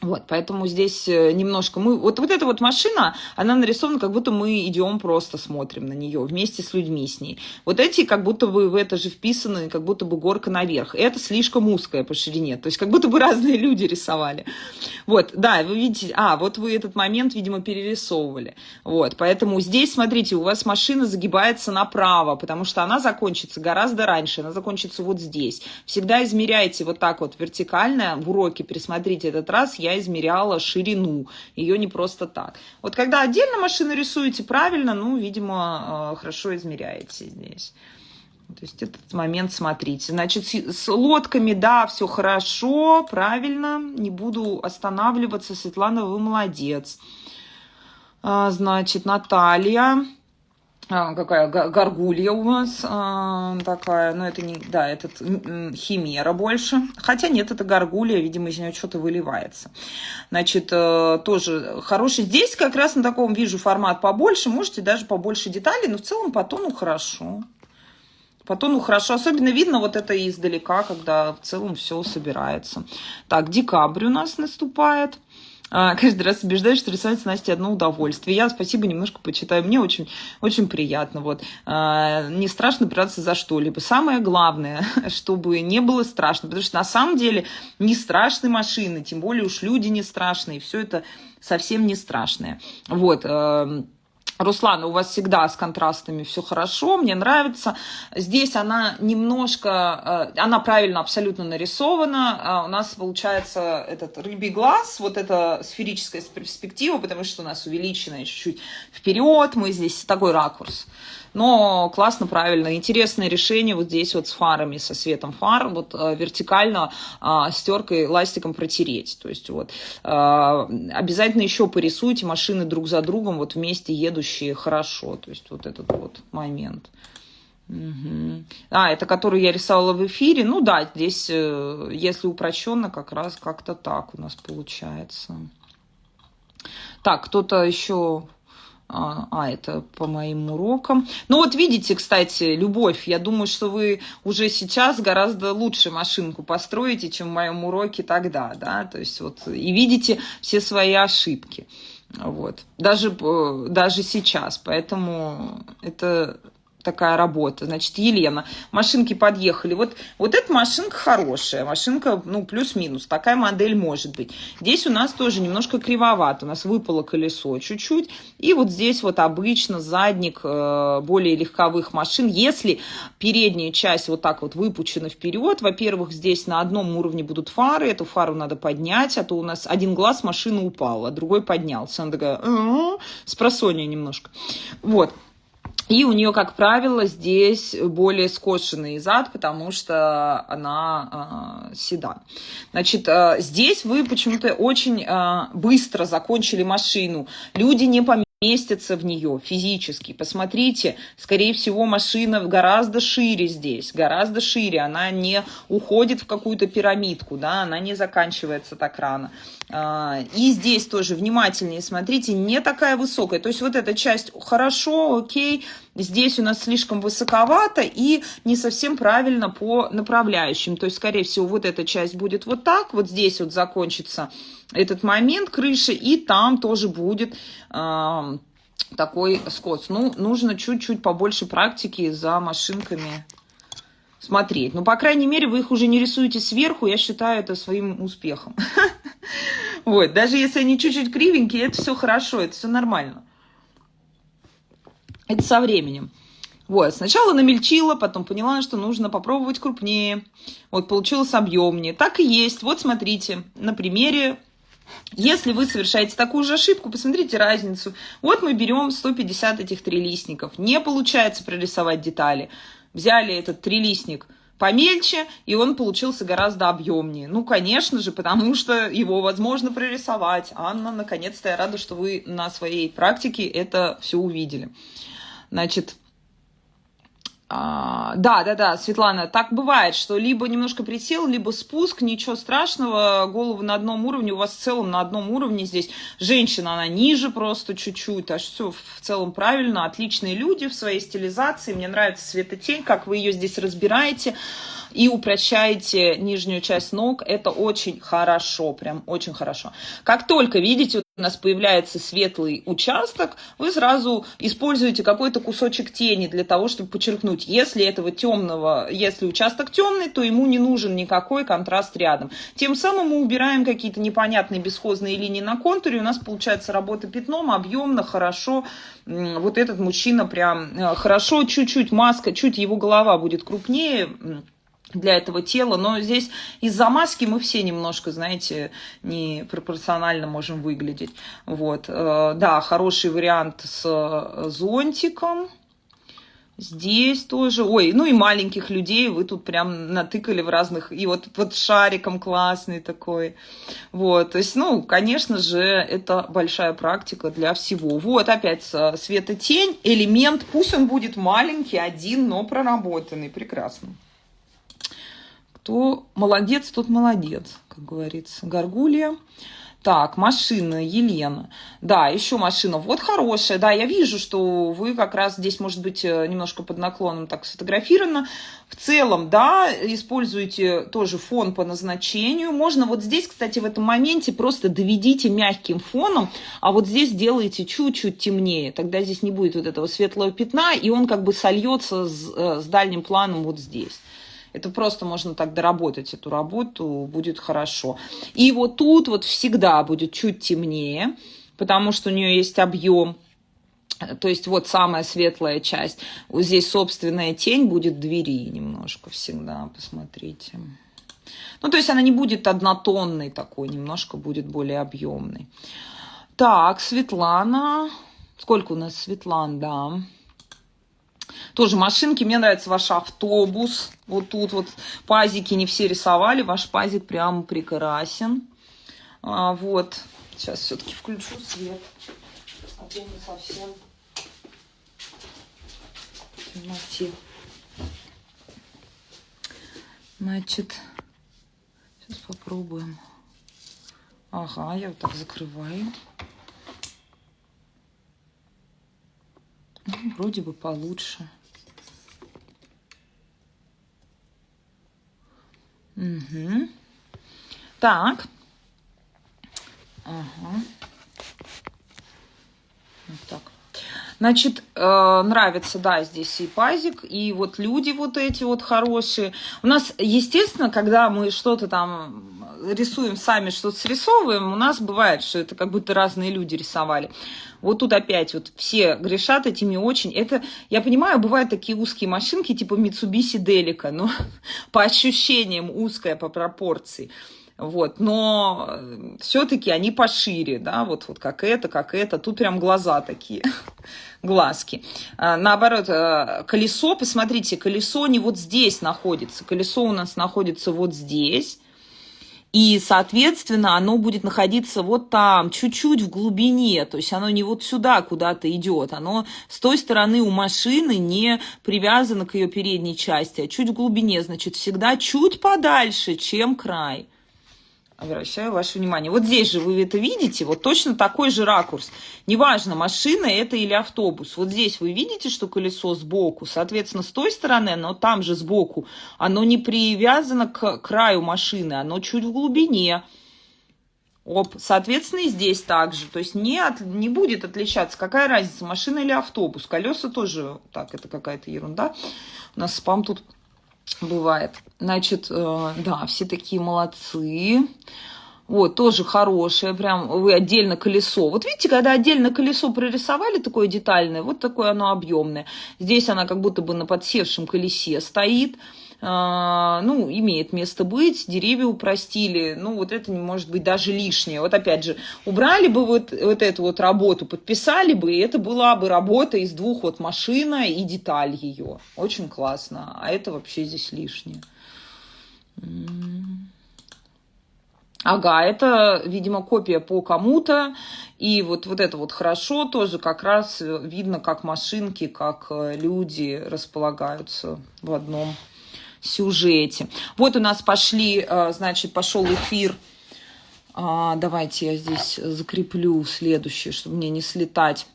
Вот, поэтому здесь немножко мы... Вот эта вот машина, она нарисована, как будто мы идем просто смотрим на нее вместе с людьми с ней. Вот эти как будто бы в это же вписаны, как будто бы горка наверх. Это слишком узкая по ширине. То есть как будто бы разные люди рисовали. Вот, да, вы видите... вот вы этот момент, видимо, перерисовывали. Вот, поэтому здесь, смотрите, у вас машина загибается направо, потому что она закончится гораздо раньше. Она закончится вот здесь. Всегда измеряйте вот так вот вертикально. В уроке присмотрите этот раз. Я измеряла ширину, ее не просто так. Вот когда отдельно машину рисуете правильно, ну, видимо, хорошо измеряете здесь. То есть этот момент смотрите. Значит, с лодками, да, все хорошо, правильно, не буду останавливаться. Светлана, вы молодец. Значит, Наталья. Какая горгулья у вас такая, ну это не, да, это химера больше, хотя нет, это горгулья, видимо, из нее что-то выливается. Значит, тоже хороший, здесь как раз на таком вижу формат побольше, можете даже побольше деталей, но в целом по тону хорошо. По тону хорошо, особенно видно вот это издалека, когда в целом все собирается. Так, декабрь у нас наступает. Каждый раз убеждаюсь, что рисовать с Настей одно удовольствие. Я, спасибо, немножко почитаю. Мне очень, очень приятно. Вот. Не страшно браться за что-либо. Самое главное, чтобы не было страшно. Потому что на самом деле не страшные машины, тем более уж люди не страшные. Все это совсем не страшное. Вот. Руслана, у вас всегда с контрастами все хорошо, мне нравится. Здесь она немножко, она правильно абсолютно нарисована. У нас получается этот рыбий глаз, вот эта сферическая перспектива, потому что у нас увеличенная чуть-чуть вперед, мы здесь такой ракурс. Но классно, правильно, интересное решение вот здесь вот с фарами, со светом фар, вот вертикально стеркой, ластиком протереть. То есть вот обязательно еще порисуйте машины друг за другом, вот вместе едущие хорошо. То есть вот этот вот момент. Угу. Это который я рисовала в эфире. Ну да, здесь, если упрощенно, как раз как-то так у нас получается. Так, кто-то еще... это по моим урокам. Ну вот видите, кстати, Любовь, я думаю, что вы уже сейчас гораздо лучше машинку построите, чем в моем уроке тогда, да, то есть вот и видите все свои ошибки, вот, даже сейчас, поэтому это... такая работа. Значит, Елена, машинки подъехали. Вот эта машинка хорошая, машинка, ну, плюс-минус, такая модель может быть. Здесь у нас тоже немножко кривовато, у нас выпало колесо чуть-чуть, и вот здесь вот обычно задник более легковых машин. Если передняя часть вот так вот выпучена вперед, во-первых, здесь на одном уровне будут фары, эту фару надо поднять, а то у нас один глаз машины упал, а другой поднялся. Она такая, спросонья немножко. Вот. И у нее, как правило, здесь более скошенный зад, потому что она седан. Значит, здесь вы почему-то очень быстро закончили машину. Люди не поместятся в нее физически. Посмотрите, скорее всего, машина гораздо шире здесь, гораздо шире. Она не уходит в какую-то пирамидку, да, она не заканчивается так рано. И здесь тоже внимательнее смотрите, не такая высокая. То есть вот эта часть хорошо, окей, здесь у нас слишком высоковато и не совсем правильно по направляющим. То есть, скорее всего, вот эта часть будет вот так, вот здесь вот закончится этот момент крыши, и там тоже будет такой скос. Ну, нужно чуть-чуть побольше практики за машинками смотреть. Ну, по крайней мере, вы их уже не рисуете сверху, я считаю это своим успехом. Вот, даже если они чуть-чуть кривенькие, это все хорошо, это все нормально. Это со временем. Вот, сначала намельчила, потом поняла, что нужно попробовать крупнее. Вот, получилось объемнее. Так и есть. Вот, смотрите, на примере. Если вы совершаете такую же ошибку, посмотрите разницу. Вот мы берем 150 этих трилистников. Не получается прорисовать детали. Взяли этот трилистник помельче, и он получился гораздо объемнее. Ну, конечно же, потому что его возможно прорисовать. Анна, наконец-то я рада, что вы на своей практике это все увидели. Значит, Да, Светлана, так бывает, что либо немножко присел, либо спуск, ничего страшного, головы на одном уровне, у вас в целом на одном уровне здесь. Женщина, она ниже просто чуть-чуть, а все в целом правильно, отличные люди в своей стилизации, мне нравится светотень, как вы ее здесь разбираете и упрощаете нижнюю часть ног, это очень хорошо, прям очень хорошо. Как только, видите, у нас появляется светлый участок, вы сразу используете какой-то кусочек тени для того, чтобы подчеркнуть, если этого темного, если участок темный, то ему не нужен никакой контраст рядом. Тем самым мы убираем какие-то непонятные бесхозные линии на контуре, у нас получается работа пятном, объемно, хорошо. Вот этот мужчина прям хорошо, чуть-чуть маска, чуть его голова будет крупнее для этого тела, но здесь из-за маски мы все немножко, знаете, непропорционально можем выглядеть. Вот, да, хороший вариант с зонтиком. Здесь тоже, ой, ну и маленьких людей вы тут прям натыкали в разных, и вот шариком классный такой, вот, то есть, ну, конечно же, это большая практика для всего. Вот опять светотень, элемент, пусть он будет маленький, один, но проработанный, прекрасно. Кто молодец, тот молодец, как говорится. Горгулья. Так, машина, Елена. Да, еще машина. Вот хорошая. Да, я вижу, что вы как раз здесь, может быть, немножко под наклоном так сфотографировано. В целом, да, используйте тоже фон по назначению. Можно вот здесь, кстати, в этом моменте просто доведите мягким фоном, а вот здесь делаете чуть-чуть темнее. Тогда здесь не будет вот этого светлого пятна, и он как бы сольется с дальним планом вот здесь. Это просто можно так доработать эту работу, будет хорошо. И вот тут вот всегда будет чуть темнее, потому что у нее есть объем. То есть вот самая светлая часть. Вот здесь собственная тень будет в двери немножко всегда, посмотрите. Ну, то есть она не будет однотонной такой, немножко будет более объемной. Так, Светлана. Сколько у нас Светлан, да. Тоже машинки, мне нравится ваш автобус. Вот тут вот пазики не все рисовали, ваш пазик прям прекрасен. Вот, сейчас все-таки включу свет, а то не совсем в темноте. Значит, сейчас попробуем. Ага, я вот так закрываю. Ну, вроде бы получше. Угу. Так. Ага. Вот так. Значит, нравится, да, здесь и пазик, и вот люди вот эти вот хорошие. У нас, естественно, когда мы что-то там рисуем сами, что-то срисовываем, у нас бывает, что это как будто разные люди рисовали. Вот тут опять вот все грешат этими очень. Это, я понимаю, бывают такие узкие машинки, типа Mitsubishi Delica, но по ощущениям узкая по пропорции. Вот, но все-таки они пошире, да, вот как это, тут прям глаза такие, глазки. Наоборот, колесо, посмотрите, колесо не вот здесь находится, колесо у нас находится вот здесь, и, соответственно, оно будет находиться вот там, чуть-чуть в глубине, то есть оно не вот сюда куда-то идет, оно с той стороны у машины не привязано к ее передней части, а чуть в глубине, значит, всегда чуть подальше, чем край. Обращаю ваше внимание. Вот здесь же вы это видите, вот точно такой же ракурс. Неважно, машина это или автобус. Вот здесь вы видите, что колесо сбоку, соответственно, с той стороны, но там же сбоку, оно не привязано к краю машины, оно чуть в глубине. Соответственно, и здесь также. То есть не будет отличаться. Какая разница, машина или автобус. Колеса тоже, так, это какая-то ерунда. У нас спам тут бывает. Значит, да, все такие молодцы. Вот, тоже хорошее, прям вы отдельно колесо. Вот видите, когда отдельно колесо прорисовали, такое детальное, вот такое оно объемное. Здесь она как будто бы на подсевшем колесе стоит. Ну, имеет место быть, деревья упростили, ну, вот это не может быть даже лишнее. Вот опять же, убрали бы вот эту вот работу, подписали бы, и это была бы работа из двух вот машина и деталь ее. Очень классно, а это вообще здесь лишнее. Ага, это, видимо, копия по кому-то. И вот это вот хорошо тоже как раз видно, как машинки, как люди располагаются в одном сюжете. Вот у нас значит, пошел эфир. Давайте я здесь закреплю следующее, чтобы мне не слетать.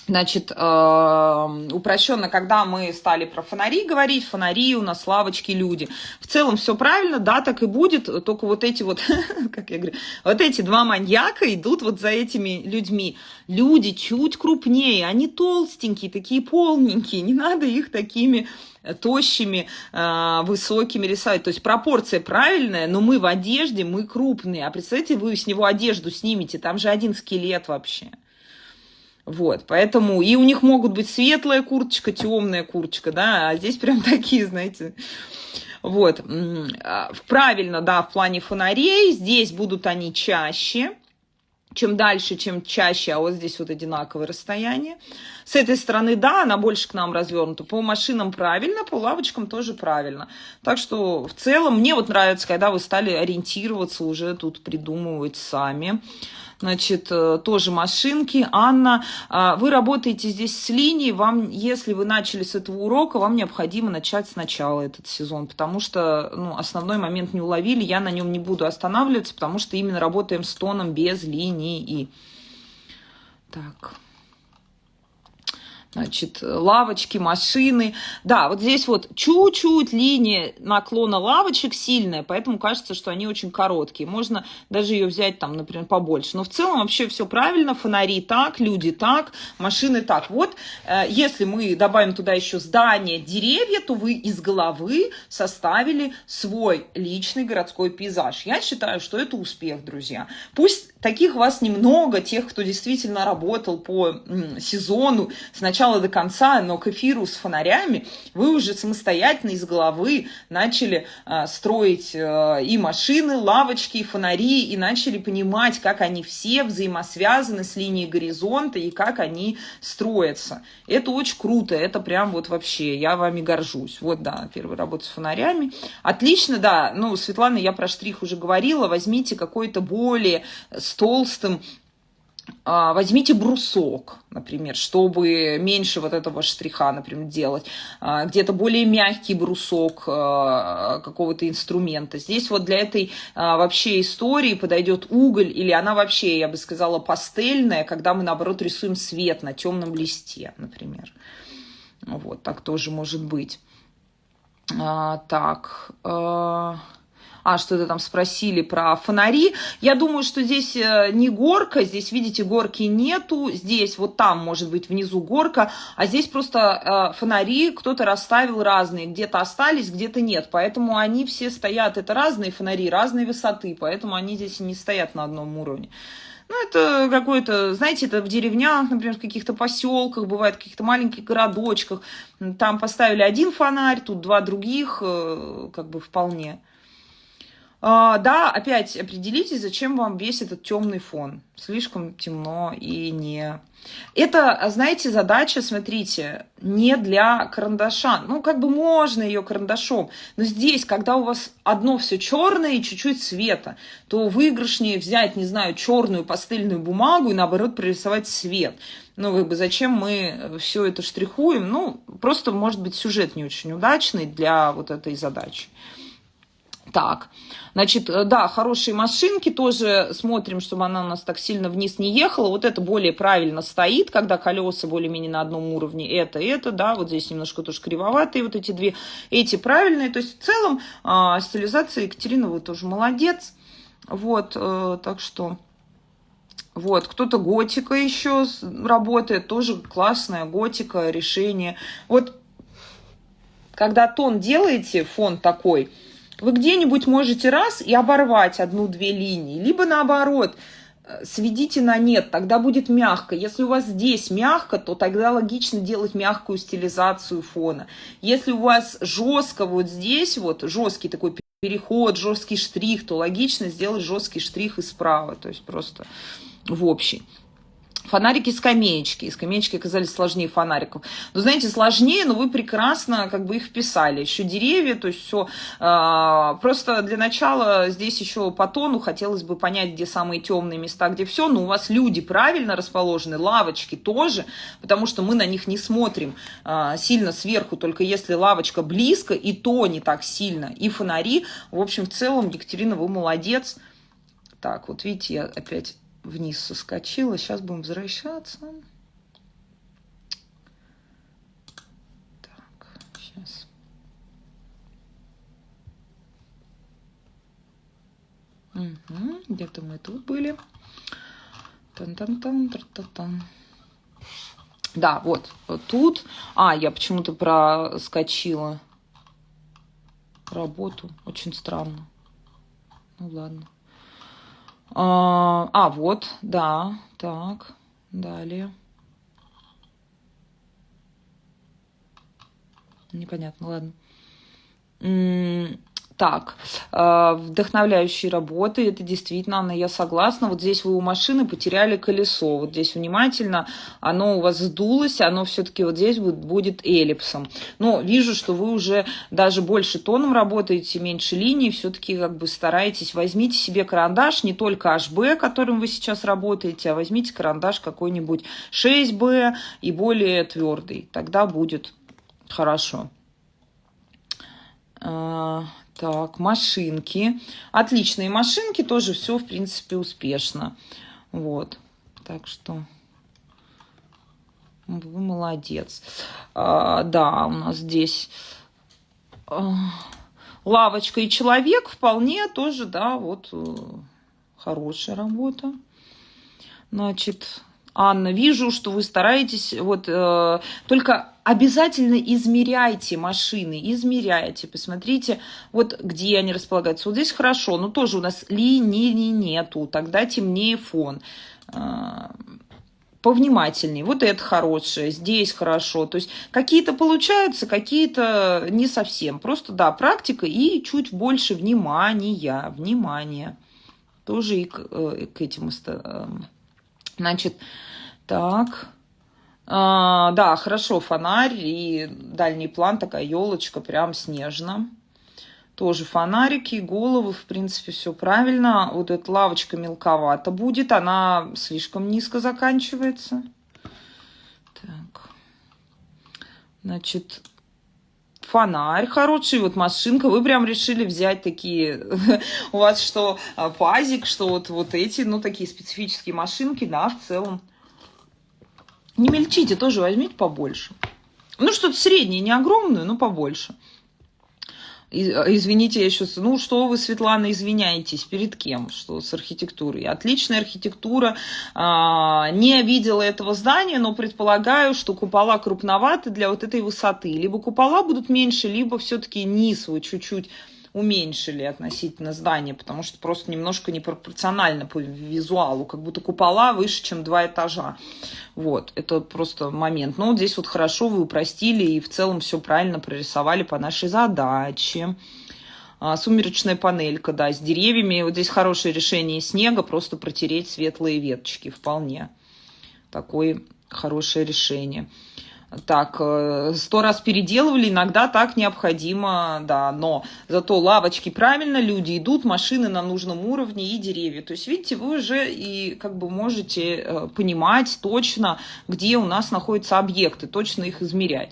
Значит, упрощенно, когда мы стали про фонари говорить, фонари у нас, лавочки, люди. В целом все правильно, да, так и будет, только вот эти вот, как я говорю, вот эти два маньяка идут вот за этими людьми. Люди чуть крупнее, они толстенькие, такие полненькие, не надо их такими тощими, высокими рисовать. То есть пропорция правильная, но мы в одежде, мы крупные. А представьте, вы с него одежду снимете, там же один скелет вообще. Вот, поэтому и у них могут быть светлая курточка, темная курточка, да, а здесь прям такие, знаете, вот. Правильно, да, в плане фонарей, здесь будут они чаще, чем дальше, чем чаще, а вот здесь вот одинаковое расстояние. С этой стороны, да, она больше к нам развернута. По машинам правильно, по лавочкам тоже правильно. Так что в целом мне вот нравится, когда вы стали ориентироваться, уже тут придумывать сами. Значит, тоже машинки. Анна, вы работаете здесь с линией, вам, если вы начали с этого урока, вам необходимо начать сначала этот сезон, потому что основной момент не уловили, я на нем не буду останавливаться, потому что именно работаем с тоном без линии. Так. Значит, лавочки, машины. Да, вот здесь вот чуть-чуть линия наклона лавочек сильная, поэтому кажется, что они очень короткие. Можно даже ее взять там, например, побольше. Но в целом вообще все правильно. Фонари так, люди так, машины так. Вот если мы добавим туда еще здания, деревья, то вы из головы составили свой личный городской пейзаж. Я считаю, что это успех, друзья. Пусть таких вас немного, тех, кто действительно работал по сезону с начала до конца, но к эфиру с фонарями вы уже самостоятельно из головы начали строить и машины, лавочки, и фонари, и начали понимать, как они все взаимосвязаны с линией горизонта и как они строятся. Это очень круто, это прям вот вообще, я вами горжусь. Вот, да, первая работа с фонарями. Отлично, да, Светлана, я про штрих уже говорила, возьмите какой-то более с толстым, возьмите брусок, например, чтобы меньше вот этого штриха, например, делать. Где-то более мягкий брусок какого-то инструмента. Здесь вот для этой вообще истории подойдет уголь, или она вообще, я бы сказала, пастельная, когда мы, наоборот, рисуем свет на темном листе, например. Вот, так тоже может быть. Что-то там спросили про фонари. Я думаю, что здесь не горка, здесь, видите, горки нету. Здесь вот там может быть внизу горка, а здесь просто фонари кто-то расставил разные. Где-то остались, где-то нет. Поэтому они все стоят, это разные фонари, разной высоты, поэтому они здесь не стоят на одном уровне. Это какой-то, знаете, это в деревнях, например, в каких-то поселках, бывает, в каких-то маленьких городочках. Там поставили один фонарь, тут два других, как бы вполне. Да, опять определитесь, зачем вам весь этот темный фон. Слишком темно и не... Это, знаете, задача, смотрите, не для карандаша. Как бы можно ее карандашом, но здесь, когда у вас одно все черное и чуть-чуть света, то выигрышнее взять, не знаю, черную пастельную бумагу и, наоборот, прорисовать свет. Зачем мы все это штрихуем? Просто, может быть, сюжет не очень удачный для вот этой задачи. Так, значит, да, хорошие машинки, тоже смотрим, чтобы она у нас так сильно вниз не ехала. Вот это более правильно стоит, когда колеса более-менее на одном уровне. Это, да, вот здесь немножко тоже кривоватые вот эти две. Эти правильные, то есть в целом стилизация, Екатерина, вы тоже молодец. Вот, так что... Вот, кто-то готика еще работает, тоже классная готика, решение. Вот, когда тон делаете, фон такой... Вы где-нибудь можете раз и оборвать одну-две линии, либо наоборот, сведите на нет, тогда будет мягко. Если у вас здесь мягко, то тогда логично делать мягкую стилизацию фона. Если у вас жестко вот здесь, вот жесткий такой переход, жесткий штрих, то логично сделать жесткий штрих и справа, то есть просто в общий. Фонарики скамеечки. И скамеечки оказались сложнее фонариков. Но знаете, сложнее, но вы прекрасно как бы их вписали. Еще деревья, то есть все. Просто для начала здесь еще по тону хотелось бы понять, где самые темные места, где все. Но у вас люди правильно расположены, лавочки тоже, потому что мы на них не смотрим сильно сверху, только если лавочка близко, и то не так сильно. И фонари. В общем, в целом, Екатерина, вы молодец. Так, вот видите, я опять вниз соскочила. Сейчас будем возвращаться. Так, сейчас. Угу, где-то мы тут были. Тан-тан-тан, тан-тан-тан. Да, вот тут. Я почему-то проскочила работу. Очень странно. Ну ладно. Вот, да, так, далее. Непонятно, ладно. Так, вдохновляющие работы, это действительно, Анна, я согласна. Вот здесь вы у машины потеряли колесо. Вот здесь внимательно, оно у вас сдулось, оно все-таки вот здесь будет эллипсом. Но вижу, что вы уже даже больше тоном работаете, меньше линий, все-таки как бы стараетесь. Возьмите себе карандаш, не только HB, которым вы сейчас работаете, а возьмите карандаш какой-нибудь 6B и более твердый. Тогда будет хорошо. Так, машинки. Отличные машинки, тоже все, в принципе, успешно. Вот. Так что вы молодец. Да, у нас здесь лавочка и человек вполне тоже, да, вот хорошая работа. Значит, Анна, вижу, что вы стараетесь, вот, только обязательно измеряйте машины, измеряйте, посмотрите, вот где они располагаются. Вот здесь хорошо, но тоже у нас линий нету, тогда темнее фон. Повнимательнее. Вот это хорошее, здесь хорошо. То есть какие-то получаются, какие-то не совсем. Просто, да, практика и чуть больше внимания. Тоже и к этим. Значит, так. Да, хорошо, фонарь и дальний план, такая елочка, прям снежно. Тоже фонарики, головы, в принципе, все правильно. Вот эта лавочка мелковата будет, она слишком низко заканчивается. Так. Значит, фонарь хороший, вот машинка. Вы прям решили взять такие, у вас что, пазик, что вот эти, ну, такие специфические машинки, да, в целом. Не мельчите, тоже возьмите побольше. Ну, что-то среднее, не огромное, но побольше. Извините, я сейчас... Ну, что вы, Светлана, извиняетесь? Перед кем? Что с архитектурой? Отличная архитектура. Не видела этого здания, но предполагаю, что купола крупноваты для вот этой высоты. Либо купола будут меньше, либо все-таки низ вы чуть-чуть уменьшили относительно здания, потому что просто немножко непропорционально по визуалу, как будто купола выше, чем 2 этажа. Вот, это просто момент. Но вот здесь вот хорошо вы упростили и в целом все правильно прорисовали по нашей задаче. Сумеречная панелька, да, с деревьями. Вот здесь хорошее решение снега, просто протереть светлые веточки. Вполне такое хорошее решение. Так, 100 раз переделывали, иногда так необходимо, да, но зато лавочки правильно, люди идут, машины на нужном уровне и деревья. То есть, видите, вы уже и как бы можете понимать точно, где у нас находятся объекты, точно их измерять.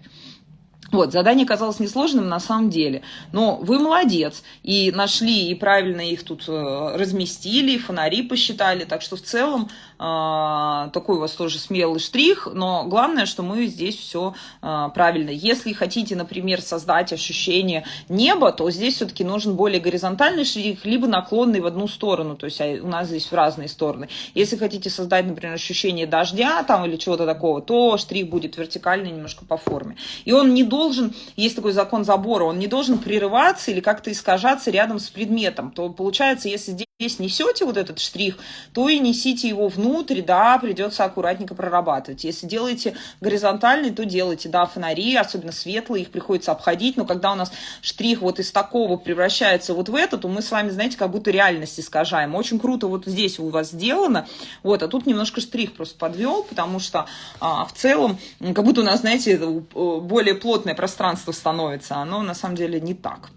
Вот, задание казалось несложным на самом деле, но вы молодец, и нашли, и правильно их тут разместили, и фонари посчитали, так что в целом такой у вас тоже смелый штрих, но главное, что мы здесь все правильно. Если хотите, например, создать ощущение неба, то здесь все-таки нужен более горизонтальный штрих, либо наклонный в одну сторону, то есть у нас здесь в разные стороны. Если хотите создать, например, ощущение дождя там или чего-то такого, то штрих будет вертикальный немножко по форме. И он не должен, есть такой закон забора, он не должен прерываться или как-то искажаться рядом с предметом. То получается, если здесь несете вот этот штрих, то и несите его внутрь, да, придется аккуратненько прорабатывать. Если делаете горизонтальный, то делайте, да, фонари, особенно светлые, их приходится обходить, но когда у нас штрих вот из такого превращается вот в это, то мы с вами, знаете, как будто реальность искажаем. Очень круто вот здесь у вас сделано, вот, а тут немножко штрих просто подвел, потому что в целом, как будто у нас, знаете, более плотное пространство становится, оно на самом деле не так.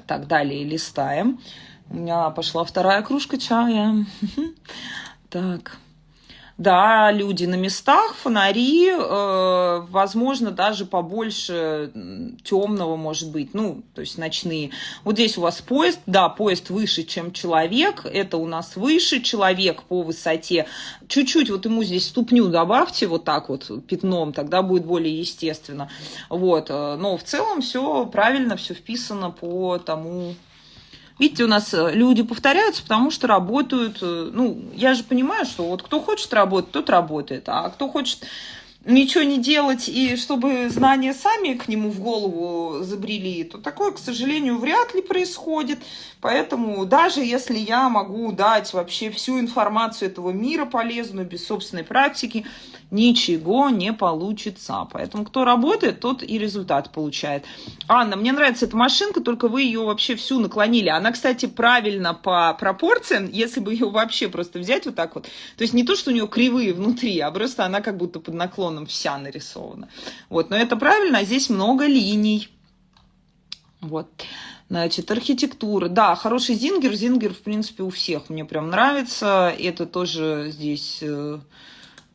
Так, далее листаем. У меня пошла вторая кружка чая. Так. Да, люди на местах, фонари, возможно, даже побольше темного может быть, ну, то есть ночные. Вот здесь у вас поезд, да, поезд выше, чем человек, это у нас выше человек по высоте. Чуть-чуть вот ему здесь ступню добавьте вот так вот пятном, тогда будет более естественно. Вот, но в целом все правильно, все вписано по тому... Видите, у нас люди повторяются, потому что работают, ну, я же понимаю, что вот кто хочет работать, тот работает, а кто хочет ничего не делать, и чтобы знания сами к нему в голову забрели, то такое, к сожалению, вряд ли происходит. Поэтому даже если я могу дать вообще всю информацию этого мира полезную, без собственной практики, ничего не получится. Поэтому кто работает, тот и результат получает. Анна, мне нравится эта машинка, только вы ее вообще всю наклонили. Она, кстати, правильно по пропорциям, если бы ее вообще просто взять вот так вот. То есть не то, что у нее кривые внутри, а просто она как будто под наклоном вся нарисована. Вот, но это правильно, а здесь много линий. Вот. Значит, архитектура. Да, хороший зингер. Зингер, в принципе, у всех мне прям нравится. Это тоже здесь...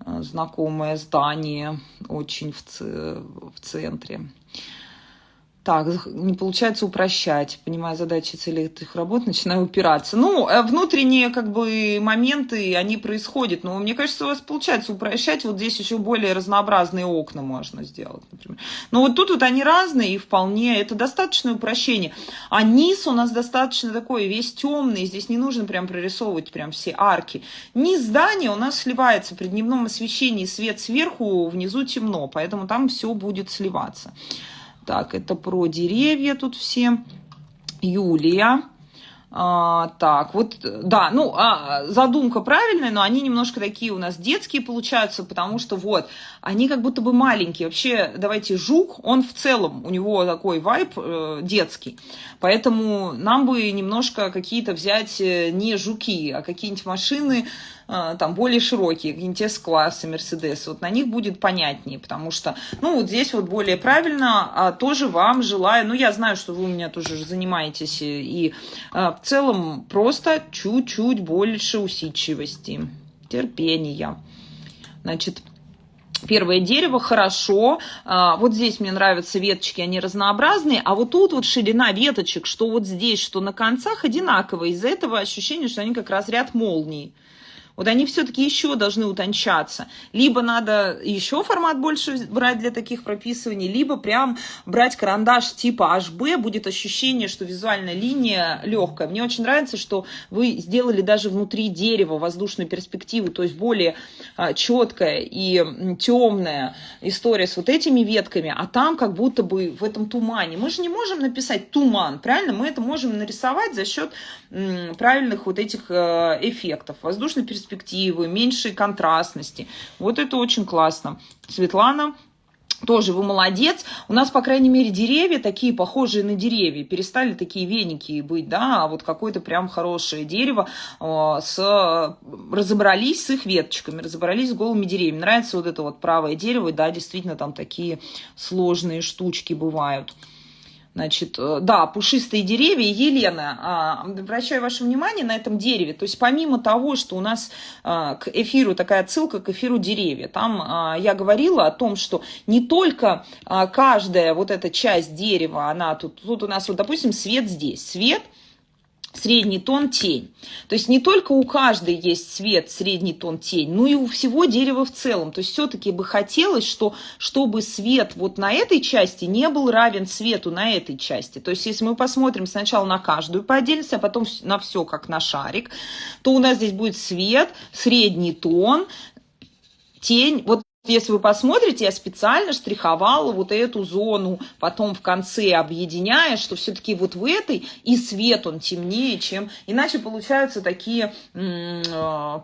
знакомое здание, очень в центре. Так, не получается упрощать. Понимая задачи и цели этих работ, начинаю упираться. Ну, внутренние как бы моменты, они происходят. Но мне кажется, у вас получается упрощать. Вот здесь еще более разнообразные окна можно сделать, например. Но вот тут вот они разные, и вполне это достаточное упрощение. А низ у нас достаточно такой, весь темный. Здесь не нужно прям прорисовывать прям все арки. Низ здания у нас сливается при дневном освещении. Свет сверху, внизу темно. Поэтому там все будет сливаться. Так, это про деревья тут все. Юлия. Так, вот, да, ну, задумка правильная, но они немножко такие у нас детские получаются, потому что вот, они как будто бы маленькие. Вообще, давайте, жук, он в целом, у него такой вайб детский. Поэтому нам бы немножко какие-то взять не жуки, а какие-нибудь машины, там, более широкие, какие-нибудь S-классы, Мерседес, вот на них будет понятнее, потому что, ну, вот здесь вот более правильно, тоже вам желаю, ну, я знаю, что вы у меня тоже занимаетесь, и в целом просто чуть-чуть больше усидчивости, терпения. Значит, первое дерево хорошо, вот здесь мне нравятся веточки, они разнообразные, а вот тут вот ширина веточек, что вот здесь, что на концах, одинаково, из-за этого ощущение, что они как разряд молний. Вот они все-таки еще должны утончаться. Либо надо еще формат больше брать для таких прописываний, либо прям брать карандаш типа HB, будет ощущение, что визуальная линия легкая. Мне очень нравится, что вы сделали даже внутри дерева воздушную перспективу, то есть более четкая и темная история с вот этими ветками, а там как будто бы в этом тумане. Мы же не можем написать туман, правильно? Мы это можем нарисовать за счет правильных вот этих эффектов. Воздушной перспективы, меньшей контрастности. Вот это очень классно. Светлана, тоже вы молодец. У нас, по крайней мере, деревья такие похожие на деревья. Перестали такие веники быть, да, а вот какое-то прям хорошее дерево. Разобрались с их веточками, разобрались с голыми деревьями. Нравится вот это вот правое дерево. Да, действительно, там такие сложные штучки бывают. Значит, да, пушистые деревья. Елена, обращаю ваше внимание на этом дереве. То есть помимо того, что у нас к эфиру такая отсылка к эфиру деревья, там я говорила о том, что не только каждая вот эта часть дерева, она тут у нас вот, допустим, свет здесь, свет, средний тон, тень. То есть не только у каждой есть свет, средний тон, тень, но и у всего дерева в целом. То есть все-таки бы хотелось, чтобы свет вот на этой части не был равен свету на этой части. То есть если мы посмотрим сначала на каждую по отдельности, а потом на все как на шарик, то у нас здесь будет свет, средний тон, тень. Вот Если вы посмотрите, я специально штриховала вот эту зону, потом в конце объединяя, что все-таки вот в этой и свет он темнее, чем... Иначе получаются такие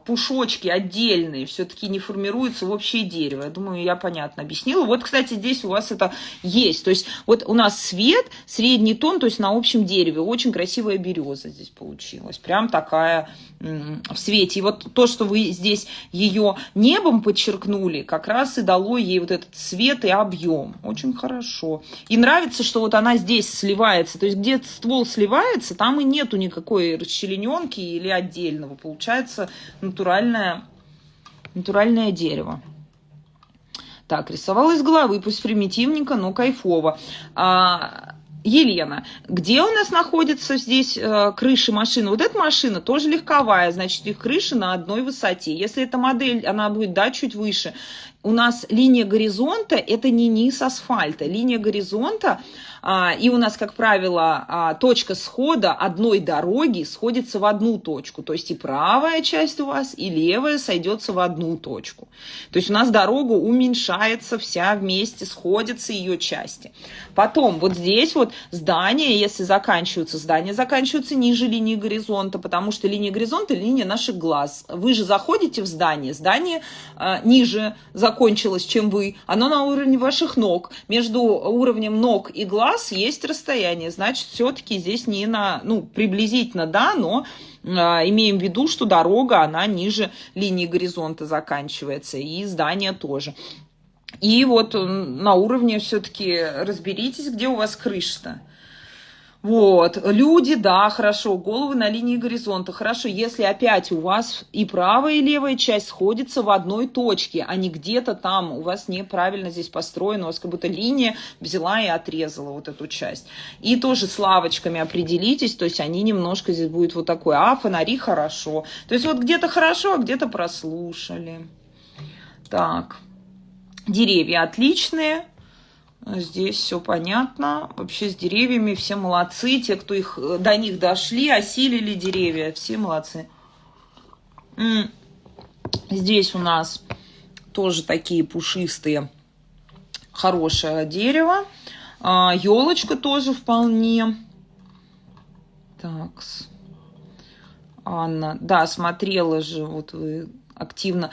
пушочки отдельные, все-таки не формируются в общее дерево. Я думаю, я понятно объяснила. Вот, кстати, здесь у вас это есть. То есть вот у нас свет, средний тон, то есть на общем дереве. Очень красивая береза здесь получилась. Прям такая в свете. И вот то, что вы здесь ее небом подчеркнули, как раз и дало ей вот этот цвет и объем. Очень хорошо. И нравится, что вот она здесь сливается. То есть где ствол сливается, там и нету никакой расчлененки или отдельного. Получается натуральное дерево. Так, рисовала из головы, пусть примитивненько, но кайфово. Елена, где у нас находится здесь крыши машины? Вот эта машина тоже легковая, значит, их крыша на одной высоте. Если эта модель, она будет, да, чуть выше. У нас линия горизонта – это не низ асфальта. Линия горизонта, и у нас, как правило, точка схода одной дороги сходится в одну точку. То есть и правая часть у вас, и левая сойдется в одну точку. То есть у нас дорога уменьшается вся вместе, сходятся ее части. Потом вот здесь вот здания, если заканчиваются, здания заканчиваются ниже линии горизонта, потому что линия горизонта – линия наших глаз. Вы же заходите в здание, здание ниже закончилось, чем вы, оно на уровне ваших ног. Между уровнем ног и глаз есть расстояние, значит, все-таки здесь не на, ну, приблизительно, да, но имеем в виду, что дорога, она ниже линии горизонта заканчивается, и здание тоже. И вот на уровне все-таки разберитесь, где у вас крыша-то. Вот, люди, да, хорошо, головы на линии горизонта, хорошо, если опять у вас и правая, и левая часть сходятся в одной точке, а не где-то там, у вас неправильно здесь построено, у вас как будто линия взяла и отрезала вот эту часть. И тоже с лавочками определитесь, то есть они немножко здесь будет вот такой, фонари хорошо, то есть вот где-то хорошо, а где-то прослушали. Так, деревья отличные. Здесь все понятно. Вообще с деревьями все молодцы. Те, кто до них дошли, осилили деревья, все молодцы. Здесь у нас тоже такие пушистые, хорошее дерево. Елочка тоже вполне. Так, Анна, да, смотрела же, вот вы активно.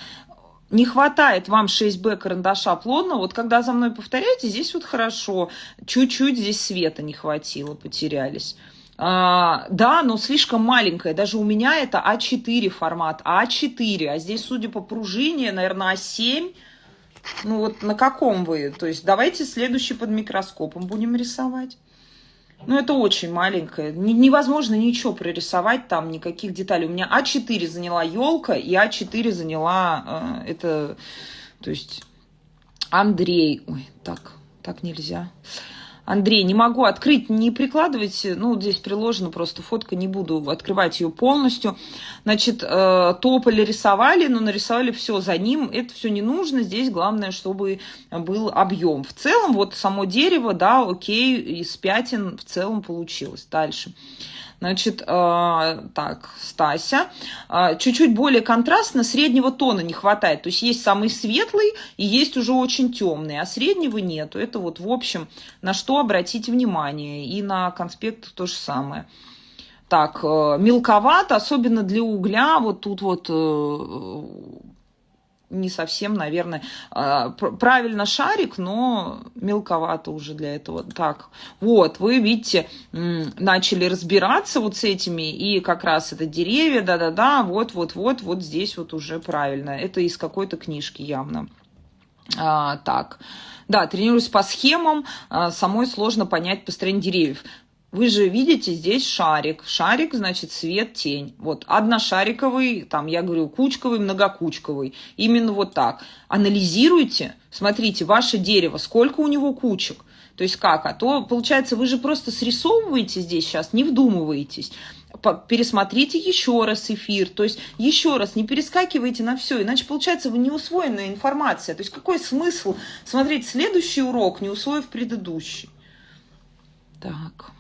Не хватает вам 6Б карандаша плотно. Вот когда за мной повторяете, здесь вот хорошо. Чуть-чуть здесь света не хватило, потерялись. Да, но слишком маленькая. Даже у меня это А4 формат. А4. А здесь, судя по пружине, наверное, А7. Ну вот на каком вы? То есть давайте следующий под микроскопом будем рисовать. Ну, это очень маленькое. Невозможно ничего прорисовать там, никаких деталей. У меня А4 заняла елка, и А4 заняла это, то есть Андрей. Ой, так нельзя. Андрей, не могу открыть, не прикладывайте, ну, здесь приложена просто фотка, не буду открывать ее полностью. Значит, тополь рисовали, но нарисовали все за ним, это все не нужно, здесь главное, чтобы был объем. В целом, вот само дерево, да, окей, из пятен в целом получилось. Дальше. Значит, так, Стася. Чуть-чуть более контрастно, среднего тона не хватает. То есть есть самый светлый и есть уже очень темный, а среднего нету. Это вот в общем, на что обратить внимание. И на конспект то же самое. Так, мелковато, особенно для угля. Вот тут вот не совсем, наверное, правильно шарик, но мелковато уже для этого. Так, вот, вы видите, начали разбираться вот с этими, и как раз это деревья, да-да-да, вот здесь вот уже правильно. Это из какой-то книжки явно. Так, да, тренируюсь по схемам, самой сложно понять построение деревьев. Вы же видите здесь шарик. Шарик, значит, свет, тень. Вот одношариковый, там, я говорю, кучковый, многокучковый. Именно вот так. Анализируйте, смотрите, ваше дерево, сколько у него кучек. То есть как? А то, получается, вы же просто срисовываете здесь сейчас, не вдумываетесь. Пересмотрите еще раз эфир, то есть еще раз не перескакивайте на все, иначе получается неусвоенная информация. То есть какой смысл смотреть следующий урок, не усвоив предыдущий? Так.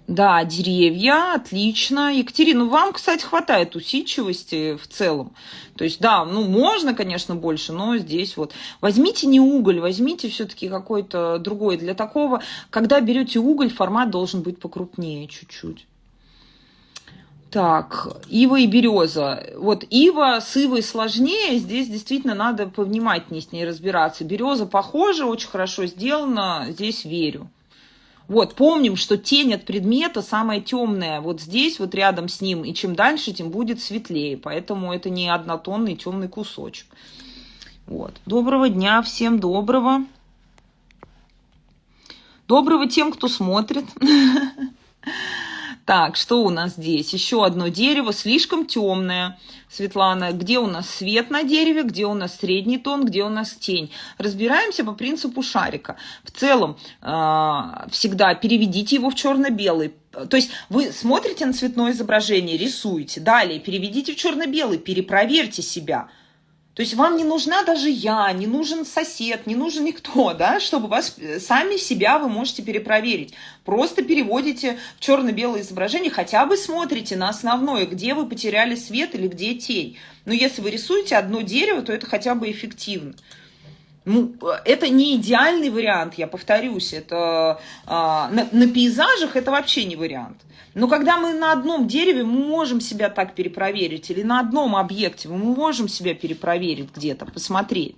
Да, деревья, отлично. Екатерина, вам, кстати, хватает усидчивости в целом. То есть, да, ну, можно, конечно, больше, но здесь вот. Возьмите не уголь, возьмите все-таки какой-то другой. Для такого, когда берете уголь, формат должен быть покрупнее чуть-чуть. Так, ива и береза. Вот ива с ивой сложнее, здесь действительно надо повнимательнее с ней разбираться. Береза похожа, очень хорошо сделана, здесь верю. Вот, помним, что тень от предмета самая темная вот здесь, вот рядом с ним, и чем дальше, тем будет светлее, поэтому это не однотонный темный кусочек. Вот. Доброго дня, всем доброго. Доброго тем, кто смотрит. Так, что у нас здесь? Еще одно дерево, слишком темное. Светлана, где у нас свет на дереве, где у нас средний тон, где у нас тень. Разбираемся по принципу шарика. В целом, всегда переведите его в черно-белый. То есть вы смотрите на цветное изображение, рисуете. Далее переведите в черно-белый, перепроверьте себя. То есть вам не нужна даже я, не нужен сосед, не нужен никто, да, чтобы вас, сами себя вы можете перепроверить. Просто переводите в черно-белое изображение, хотя бы смотрите на основное, где вы потеряли свет или где тень. Но если вы рисуете одно дерево, то это хотя бы эффективно. Ну, это не идеальный вариант, я повторюсь, это на пейзажах это вообще не вариант. Но когда мы на одном дереве, мы можем себя так перепроверить, или на одном объекте мы можем себя перепроверить где-то, посмотреть.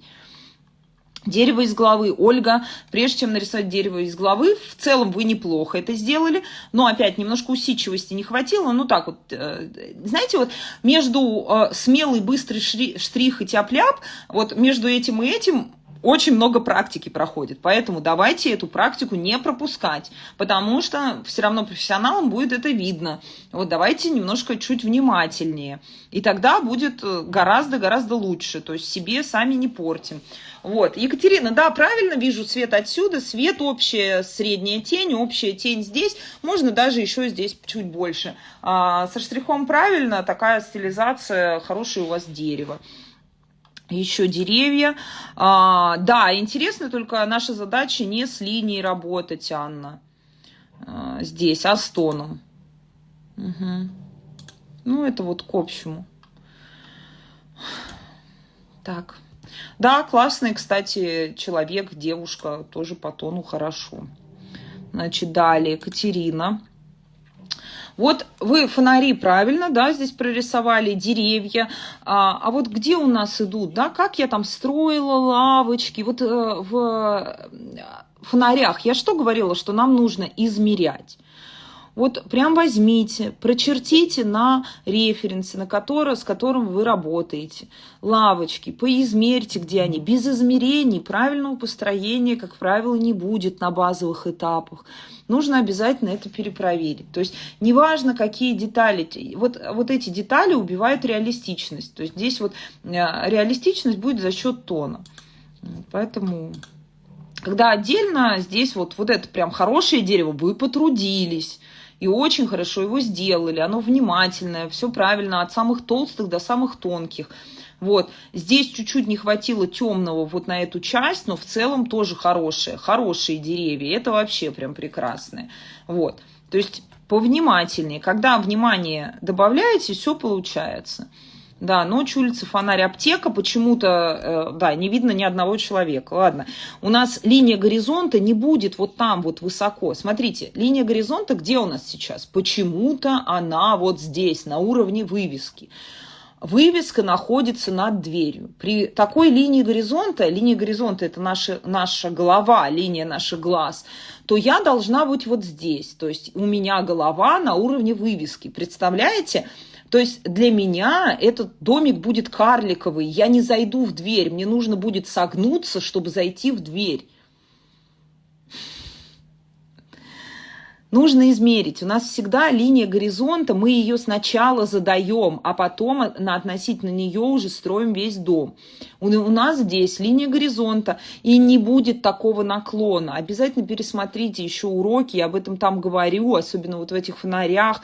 Дерево из головы. Ольга, прежде чем нарисовать дерево из головы, в целом вы неплохо это сделали, но опять немножко усидчивости не хватило. Ну так вот, знаете, вот между смелый, быстрый штрих и тяп-ляп, вот между этим и этим очень много практики проходит, поэтому давайте эту практику не пропускать, потому что все равно профессионалам будет это видно. Вот давайте немножко чуть внимательнее, и тогда будет гораздо-гораздо лучше, то есть себе сами не портим. Вот, Екатерина, да, правильно вижу свет отсюда, свет, общая средняя тень здесь, можно даже еще здесь чуть больше. Со штрихом правильно, такая стилизация, хорошее у вас дерево. Еще деревья. Да, интересно, только наша задача не с линией работать, Анна. Здесь, а с тоном. Угу. Ну, это вот к общему. Так. Да, классный, кстати, человек, девушка, тоже по тону хорошо. Значит, далее, Екатерина. Вот вы фонари правильно, да, здесь прорисовали, деревья, а вот где у нас идут, да, как я там строила лавочки, вот в фонарях, я что говорила, что нам нужно измерять. Вот прям возьмите, прочертите на референсе, с которым вы работаете, лавочки, поизмерьте, где они. Без измерений правильного построения, как правило, не будет на базовых этапах. Нужно обязательно это перепроверить. То есть неважно, какие детали, вот эти детали убивают реалистичность. То есть здесь вот реалистичность будет за счет тона. Поэтому, когда отдельно, здесь вот это прям хорошее дерево, вы потрудились. И очень хорошо его сделали, оно внимательное, все правильно, от самых толстых до самых тонких. Вот, здесь чуть-чуть не хватило темного вот на эту часть, но в целом тоже хорошие деревья, это вообще прям прекрасное. Вот, то есть повнимательнее, когда внимание добавляете, все получается. Да, ночь, улица, фонарь, аптека, почему-то, да, не видно ни одного человека. Ладно, у нас линия горизонта не будет вот там вот высоко. Смотрите, линия горизонта где у нас сейчас? Почему-то она вот здесь, на уровне вывески. Вывеска находится над дверью. При такой линии горизонта это наша голова, линия наших глаз, то я должна быть вот здесь. То есть у меня голова на уровне вывески. Представляете? То есть для меня этот домик будет карликовый, я не зайду в дверь, мне нужно будет согнуться, чтобы зайти в дверь. Нужно измерить. У нас всегда линия горизонта, мы ее сначала задаем, а потом относительно нее уже строим весь дом. У нас здесь линия горизонта, и не будет такого наклона. Обязательно пересмотрите еще уроки, я об этом там говорю, особенно вот в этих фонарях.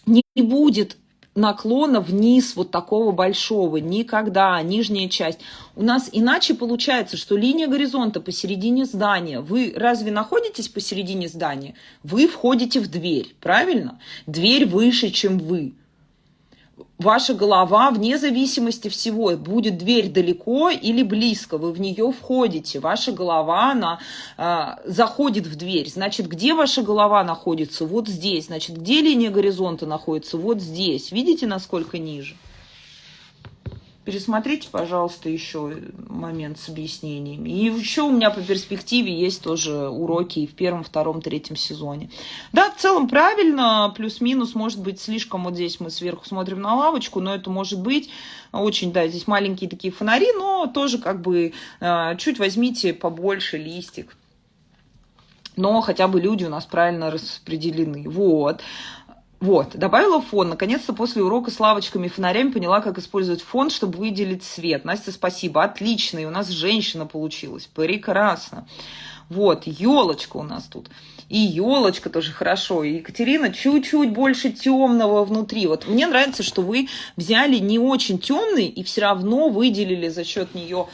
Не будет наклона вниз вот такого большого. Никогда. Нижняя часть. У нас иначе получается, что линия горизонта посередине здания. Вы разве находитесь посередине здания? Вы входите в дверь. Правильно? Дверь выше, чем вы. Ваша голова, вне зависимости всего, будет дверь далеко или близко, вы в нее входите. Ваша голова, она заходит в дверь. Значит, где ваша голова находится? Вот здесь. Значит, где линия горизонта находится? Вот здесь. Видите, насколько ниже? Пересмотрите, пожалуйста, еще момент с объяснениями. И еще у меня по перспективе есть тоже уроки и в первом, втором, третьем сезоне. Да, в целом правильно, плюс-минус, может быть, слишком вот здесь мы сверху смотрим на лавочку, но это может быть очень, да, здесь маленькие такие фонари, но тоже как бы чуть возьмите побольше листик. Но хотя бы люди у нас правильно распределены. Вот. Вот, добавила фон. Наконец-то после урока с лавочками и фонарями поняла, как использовать фон, чтобы выделить свет. Настя, спасибо. Отлично. И у нас женщина получилась. Прекрасно. Вот, елочка у нас тут. И елочка тоже хорошо. И Екатерина чуть-чуть больше темного внутри. Вот мне нравится, что вы взяли не очень темный и все равно выделили за счет нее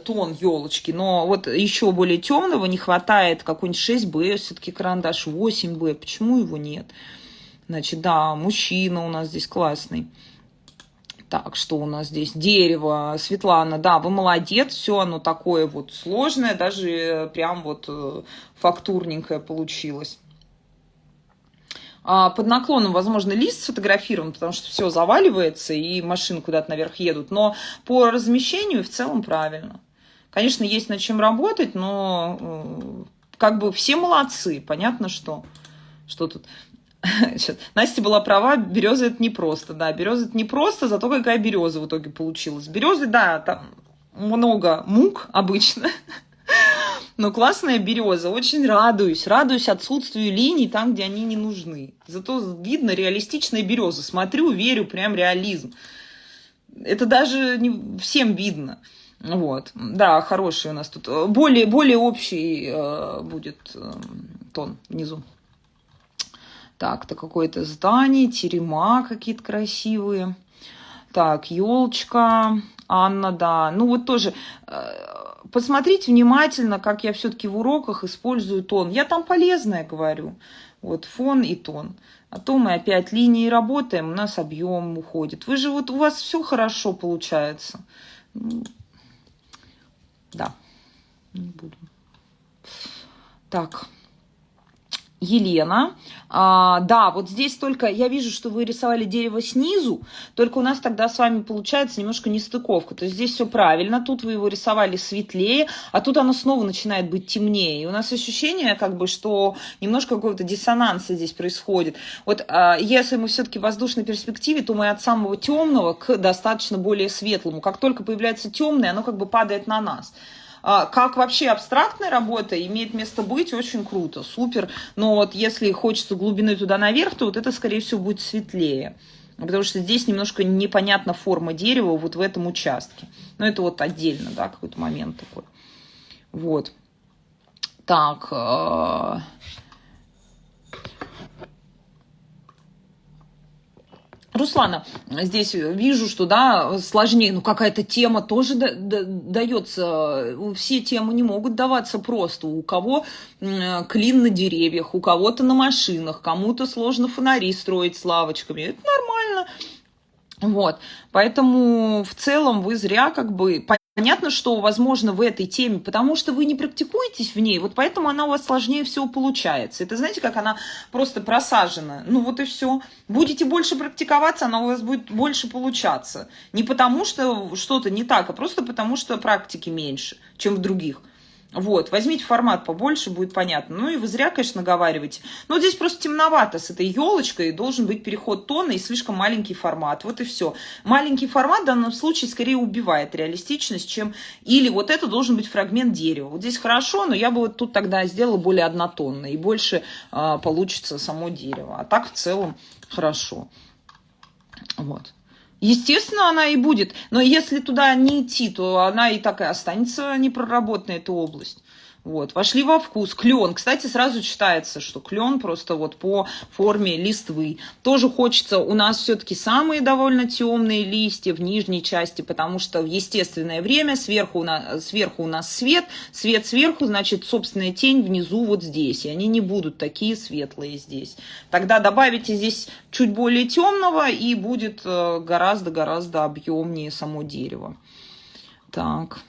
тон елочки. Но вот еще более темного не хватает. Какой-нибудь 6Б, все-таки карандаш 8Б. Почему его нет? Значит, да, мужчина у нас здесь классный. Так, что у нас здесь? Дерево. Светлана, да, вы молодец. Все оно такое вот сложное, даже прям вот фактурненькое получилось. Под наклоном, возможно, лист сфотографирован, потому что все заваливается и машины куда-то наверх едут. Но по размещению в целом правильно. Конечно, есть над чем работать, но как бы все молодцы. Понятно, что тут... Настя была права, береза это непросто. Да, береза это непросто, зато какая береза в итоге получилась. Березы, да, там много мук обычно, но классная береза. Очень радуюсь отсутствию линий там, где они не нужны. Зато видно реалистичная береза. Смотрю, верю, прям реализм. Это даже не всем видно. Вот, да, хороший у нас тут. Более общий будет тон внизу. Так, это какое-то здание, терема какие-то красивые. Так, елочка, Анна, да. Ну вот тоже посмотрите внимательно, как я все-таки в уроках использую тон. Я там полезное говорю. Вот фон и тон. А то мы опять линией работаем, у нас объем уходит. Вы же вот, у вас все хорошо получается. Да, не буду. Так. Елена. Да, вот здесь только я вижу, что вы рисовали дерево снизу, только у нас тогда с вами получается немножко нестыковка. То есть здесь все правильно, тут вы его рисовали светлее, а тут оно снова начинает быть темнее. И у нас ощущение, как бы, что немножко какого-то диссонанса здесь происходит. Вот если мы все-таки в воздушной перспективе, то мы от самого темного к достаточно более светлому. Как только появляется темное, оно как бы падает на нас. Как вообще абстрактная работа имеет место быть, очень круто, супер. Но вот если хочется глубины туда наверх, то вот это, скорее всего, будет светлее. Потому что здесь немножко непонятна форма дерева вот в этом участке. Но это вот отдельно, да, какой-то момент такой. Вот. Так. Руслана, здесь вижу, что, да, сложнее, ну, какая-то тема тоже дается. Все темы не могут даваться просто. У кого клин на деревьях, у кого-то на машинах, кому-то сложно фонари строить с лавочками. Это нормально. Вот, поэтому в целом вы зря как бы... Понятно, что возможно в этой теме, потому что вы не практикуетесь в ней, вот поэтому она у вас сложнее всего получается. Это знаете, как она просто просажена. Ну вот и все. Будете больше практиковаться, она у вас будет больше получаться. Не потому что что-то не так, а просто потому что практики меньше, чем в других. Вот, возьмите формат побольше, будет понятно. Ну и вы зря, конечно, наговариваете. Но здесь просто темновато с этой елочкой, должен быть переход тона и слишком маленький формат. Вот и все. Маленький формат в данном случае скорее убивает реалистичность, чем... Или вот это должен быть фрагмент дерева. Вот здесь хорошо, но я бы вот тут тогда сделала более однотонно, и больше получится само дерево. А так в целом хорошо. Вот. Естественно, она и будет. Но если туда не идти, то она и так и останется непроработанной, эта область. Вот, вошли во вкус. Клен. Кстати, сразу читается, что клен просто вот по форме листвы. Тоже хочется, у нас все-таки самые довольно темные листья в нижней части, потому что в естественное время сверху у нас свет, свет сверху, значит, собственная тень внизу вот здесь. И они не будут такие светлые здесь. Тогда добавите здесь чуть более темного, и будет гораздо-гораздо объемнее само дерево. Так.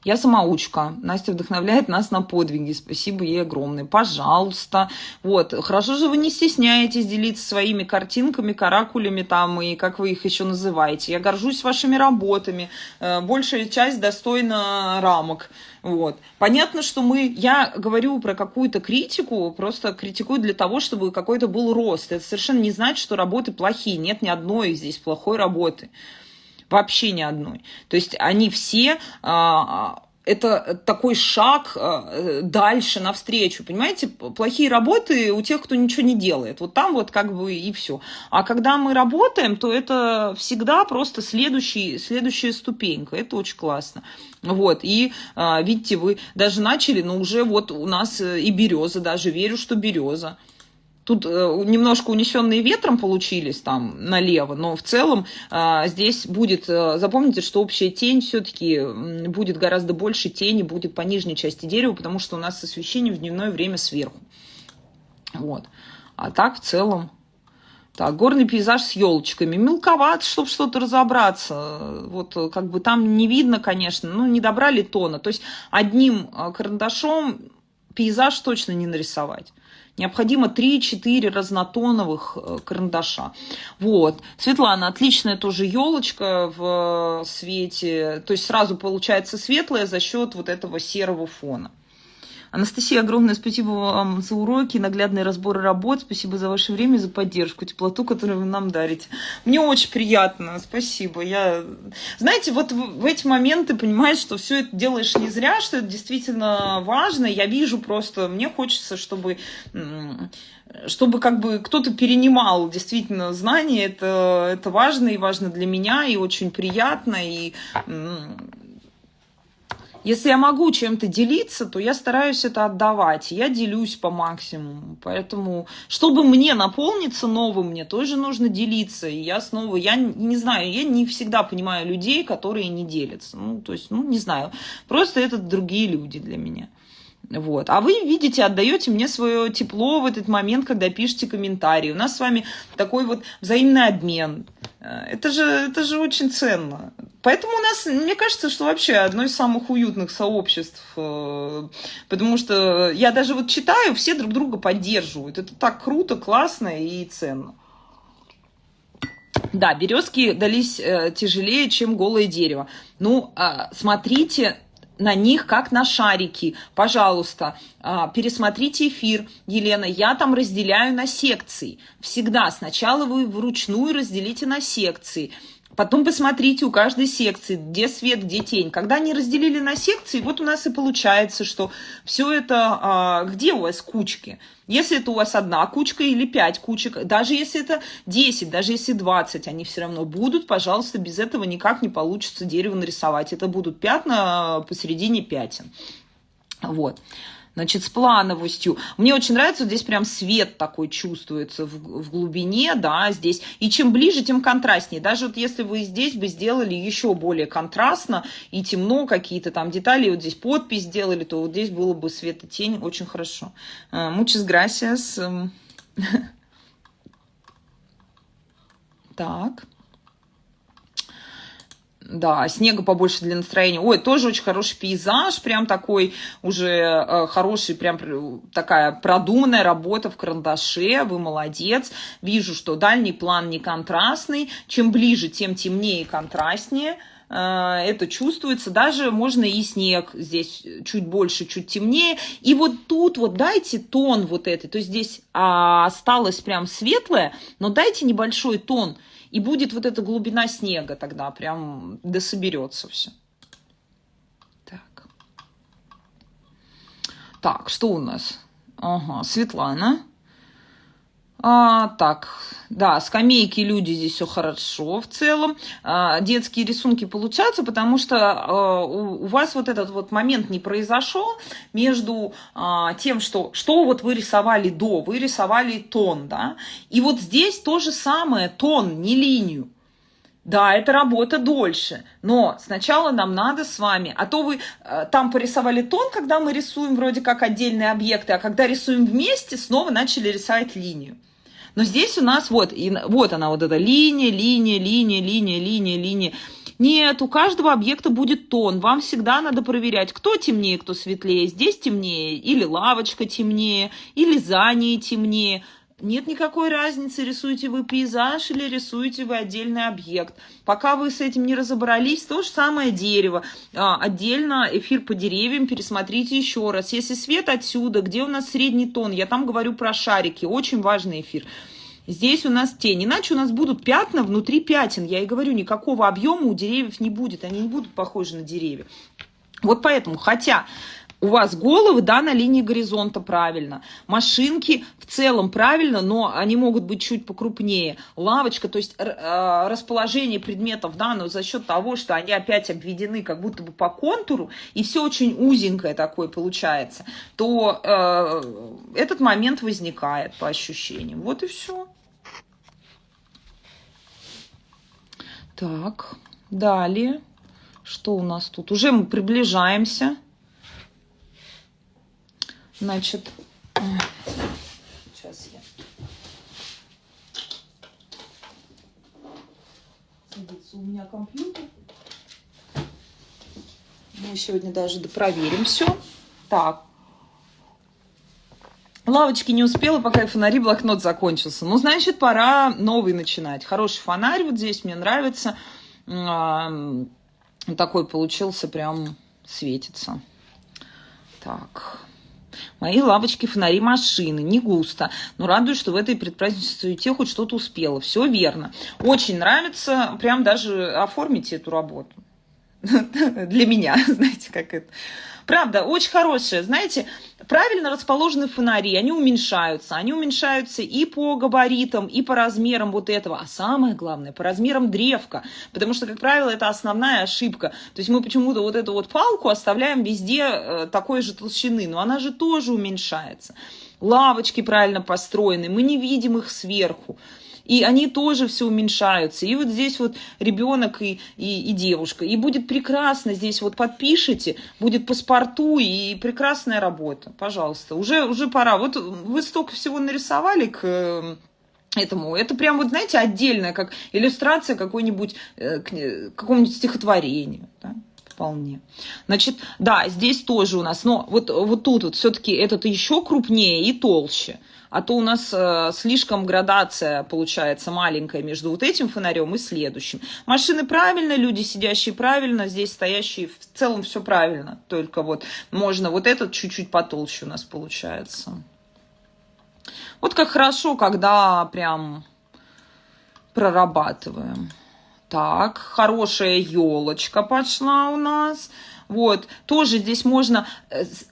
Я самоучка. Настя вдохновляет нас на подвиги. Спасибо ей огромное. Пожалуйста. Вот. Хорошо же вы не стесняетесь делиться своими картинками, каракулями там, и как вы их еще называете. Я горжусь вашими работами. Большая часть достойна рамок. Вот. Понятно, что я говорю про какую-то критику, просто критикую для того, чтобы какой-то был рост. Это совершенно не значит, что работы плохие. Нет ни одной здесь плохой работы. Вообще ни одной. То есть они все, это такой шаг дальше навстречу. Понимаете, плохие работы у тех, кто ничего не делает. Вот там вот как бы и все. А когда мы работаем, то это всегда просто следующая ступенька. Это очень классно. Вот, и видите, вы даже начали, но уже вот у нас и береза, даже верю, что береза. Тут немножко унесенные ветром получились там налево, но в целом здесь будет, запомните, что общая тень все-таки будет гораздо больше тени, будет по нижней части дерева, потому что у нас освещение в дневное время сверху. Вот. А так в целом. Так, горный пейзаж с елочками. Мелковат, чтобы что-то разобраться. Вот как бы там не видно, конечно, ну не добрали тона. То есть одним карандашом пейзаж точно не нарисовать. Необходимо 3-4 разнотоновых карандаша. Вот. Светлана, отличная тоже елочка в свете. То есть сразу получается светлая за счет вот этого серого фона. Анастасия, огромное спасибо вам за уроки, наглядные разборы работ. Спасибо за ваше время, за поддержку, теплоту, которую вы нам дарите. Мне очень приятно, спасибо. Знаете, вот в эти моменты понимаешь, что все это делаешь не зря, что это действительно важно. Я вижу просто, мне хочется, чтобы как бы кто-то перенимал действительно знания. Это важно и важно для меня, и очень приятно, и... Если я могу чем-то делиться, то я стараюсь это отдавать. Я делюсь по максимуму. Поэтому, чтобы мне наполниться новым, мне тоже нужно делиться. И я не знаю, я не всегда понимаю людей, которые не делятся. Не знаю. Просто это другие люди для меня. Вот. А вы, видите, отдаете мне свое тепло в этот момент, когда пишете комментарии. У нас с вами такой вот взаимный обмен. Это же очень ценно. Поэтому у нас, мне кажется, что вообще одно из самых уютных сообществ. Потому что я даже вот читаю, все друг друга поддерживают. Это так круто, классно и ценно. Да, березки дались тяжелее, чем голое дерево. Смотрите на них, как на шарики. Пожалуйста, пересмотрите эфир, Елена. Я там разделяю на секции. Всегда сначала вы вручную разделите на секции. Потом посмотрите у каждой секции, где свет, где тень. Когда они разделили на секции, вот у нас и получается, что все это... Где у вас кучки? Если это у вас одна кучка или 5 кучек, даже если это 10, даже если 20, они все равно будут. Пожалуйста, без этого никак не получится дерево нарисовать. Это будут пятна посередине пятен. Вот. Значит, с плановостью. Мне очень нравится, вот здесь прям свет такой чувствуется в глубине, да, здесь. И чем ближе, тем контрастнее. Даже вот если вы здесь бы сделали еще более контрастно и темно какие-то там детали, вот здесь подпись сделали, то вот здесь было бы свет и тень очень хорошо. Muchas gracias. Так. Да, снега побольше для настроения. Ой, тоже очень хороший пейзаж, прям такой уже хороший, прям такая продуманная работа в карандаше. Вы молодец. Вижу, что дальний план не контрастный. Чем ближе, тем темнее и контрастнее. Это чувствуется. Даже можно и снег здесь чуть больше, чуть темнее. И вот тут вот дайте тон вот этой. То есть здесь осталось прям светлое, но дайте небольшой тон. И будет вот эта глубина снега тогда, прям дособерется все. Так, что у нас? Ага, Светлана. Так, да, скамейки, люди, здесь все хорошо в целом. Детские рисунки получаются, потому что у вас вот этот вот момент не произошел между тем, что вот вы рисовали вы рисовали тон, да, и вот здесь то же самое, тон, не линию. Да, это работа дольше, но сначала нам надо с вами, а то вы там порисовали тон, когда мы рисуем вроде как отдельные объекты, а когда рисуем вместе, снова начали рисовать линию. Но здесь у нас вот она, вот эта линия. Нет, у каждого объекта будет тон. Вам всегда надо проверять, кто темнее, кто светлее. Здесь темнее, или лавочка темнее, или здание темнее. Нет никакой разницы, рисуете вы пейзаж или рисуете вы отдельный объект. Пока вы с этим не разобрались, то же самое дерево. Отдельно эфир по деревьям пересмотрите еще раз. Если свет отсюда, где у нас средний тон, я там говорю про шарики, очень важный эфир. Здесь у нас тень, иначе у нас будут пятна внутри пятен. Я и говорю, никакого объема у деревьев не будет, они не будут похожи на деревья. Вот поэтому, хотя у вас головы, да, на линии горизонта правильно. Машинки в целом правильно, но они могут быть чуть покрупнее. Лавочка, то есть расположение предметов, да, но за счет того, что они опять обведены как будто бы по контуру, и все очень узенькое такое получается, то этот момент возникает по ощущениям. Вот и все. Так, далее. Что у нас тут? Уже мы приближаемся. Значит, сейчас я... Садится у меня компьютер. Мы сегодня даже допроверим все. Так. Лавочки не успела, пока и фонари, блокнот закончился. Ну, значит, пора новый начинать. Хороший фонарь вот здесь мне нравится. Такой получился, прям светится. Так. Мои лавочки, фонари, машины. Не густо. Но радует, что в этой предпраздничной суете хоть что-то успела. Все верно. Очень нравится. Прям даже оформите эту работу. Для меня, знаете, как это. Правда, очень хорошая. Знаете, правильно расположены фонари, они уменьшаются и по габаритам, и по размерам вот этого, а самое главное, по размерам древка, потому что, как правило, это основная ошибка. То есть мы почему-то вот эту вот палку оставляем везде такой же толщины, но она же тоже уменьшается. Лавочки правильно построены, мы не видим их сверху. И они тоже все уменьшаются. И вот здесь вот ребенок и девушка. И будет прекрасно здесь вот подпишите, будет паспорту и прекрасная работа. Пожалуйста, уже пора. Вот вы столько всего нарисовали к этому. Это прям вот, знаете, отдельная, как иллюстрация какой-нибудь, к какому-нибудь стихотворению. Да? Вполне. Значит, да, здесь тоже у нас, но вот тут вот все-таки этот еще крупнее и толще. А то у нас слишком градация получается маленькая между вот этим фонарем и следующим. Машины правильно, люди сидящие правильно, здесь стоящие в целом все правильно. Только вот можно вот этот чуть-чуть потолще у нас получается. Вот как хорошо, когда прям прорабатываем. Так, хорошая елочка пошла у нас. Вот, тоже здесь можно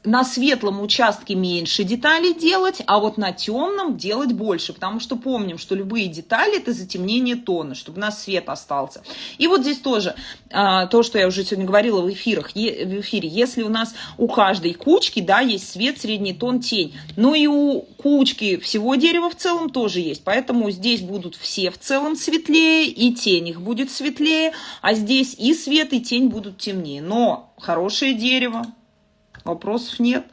на светлом участке меньше деталей делать, а вот на темном делать больше, потому что помним, что любые детали – это затемнение тона, чтобы у нас свет остался. И вот здесь тоже то, что я уже сегодня говорила в эфире, если у нас у каждой кучки, да, есть свет, средний тон, тень, но и у кучки всего дерева в целом тоже есть, поэтому здесь будут все в целом светлее, и тень их будет светлее, а здесь и свет, и тень будут темнее, но хорошее дерево, вопросов нет.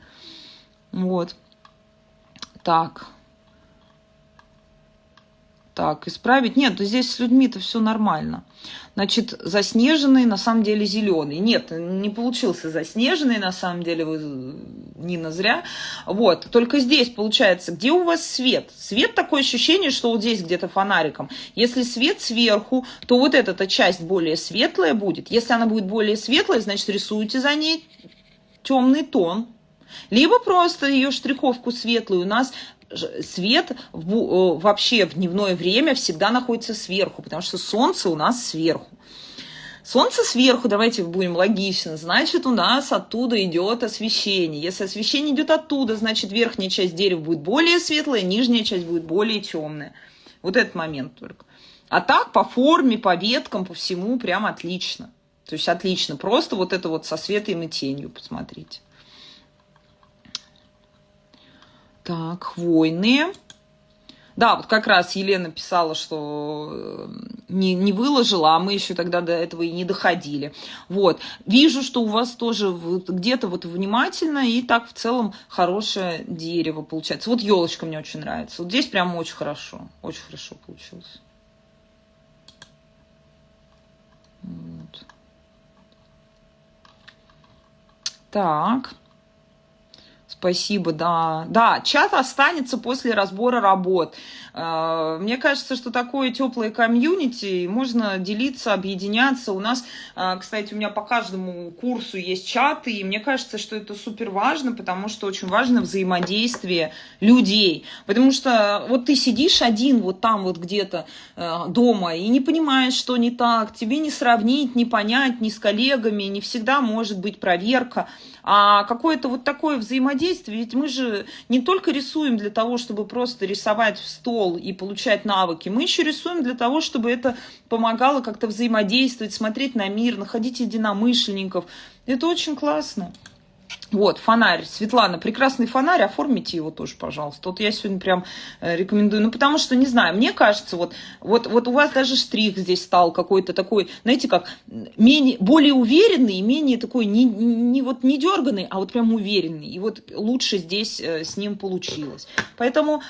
Вот. Так, исправить. Нет, здесь с людьми-то все нормально. Значит, заснеженный, на самом деле, зеленый. Нет, не получился заснеженный, на самом деле, вы, Нина, зря. Вот, только здесь, получается, где у вас свет? Свет, такое ощущение, что вот здесь где-то фонариком. Если свет сверху, то вот эта часть более светлая будет. Если она будет более светлая, значит, рисуйте за ней темный тон. Либо просто ее штриховку светлую. У нас свет вообще в дневное время всегда находится сверху, потому что солнце у нас сверху. Солнце сверху, давайте будем логичны, значит, у нас оттуда идет освещение. Если освещение идет оттуда, значит, верхняя часть дерева будет более светлая, нижняя часть будет более темная. Вот этот момент только. А так, по форме, по веткам, по всему, прям отлично. То есть отлично. Просто вот это вот со светом и тенью, посмотрите. Так, хвойные. Да, вот как раз Елена писала, что не выложила, а мы еще тогда до этого и не доходили. Вот. Вижу, что у вас тоже где-то вот внимательно, и так в целом хорошее дерево получается. Вот елочка мне очень нравится. Вот здесь прям очень хорошо получилось. Вот. Так. Спасибо, да. Да, чат останется после разбора работ. Мне кажется, что такое теплое комьюнити, можно делиться, объединяться. У нас, кстати, у меня по каждому курсу есть чаты, и мне кажется, что это супер важно, потому что очень важно взаимодействие людей. Потому что вот ты сидишь один вот там вот где-то дома и не понимаешь, что не так, тебе не сравнить, не понять ни с коллегами, не всегда может быть проверка. А какое-то вот такое взаимодействие, ведь мы же не только рисуем для того, чтобы просто рисовать в стол и получать навыки, мы еще рисуем для того, чтобы это помогало как-то взаимодействовать, смотреть на мир, находить единомышленников. Это очень классно. Вот, фонарь. Светлана, прекрасный фонарь, оформите его тоже, пожалуйста. Вот я сегодня прям рекомендую. Ну, потому что, не знаю, мне кажется, вот у вас даже штрих здесь стал какой-то такой, знаете, как более уверенный и менее такой, не дерганный, а вот прям уверенный. И вот лучше здесь с ним получилось. Поэтому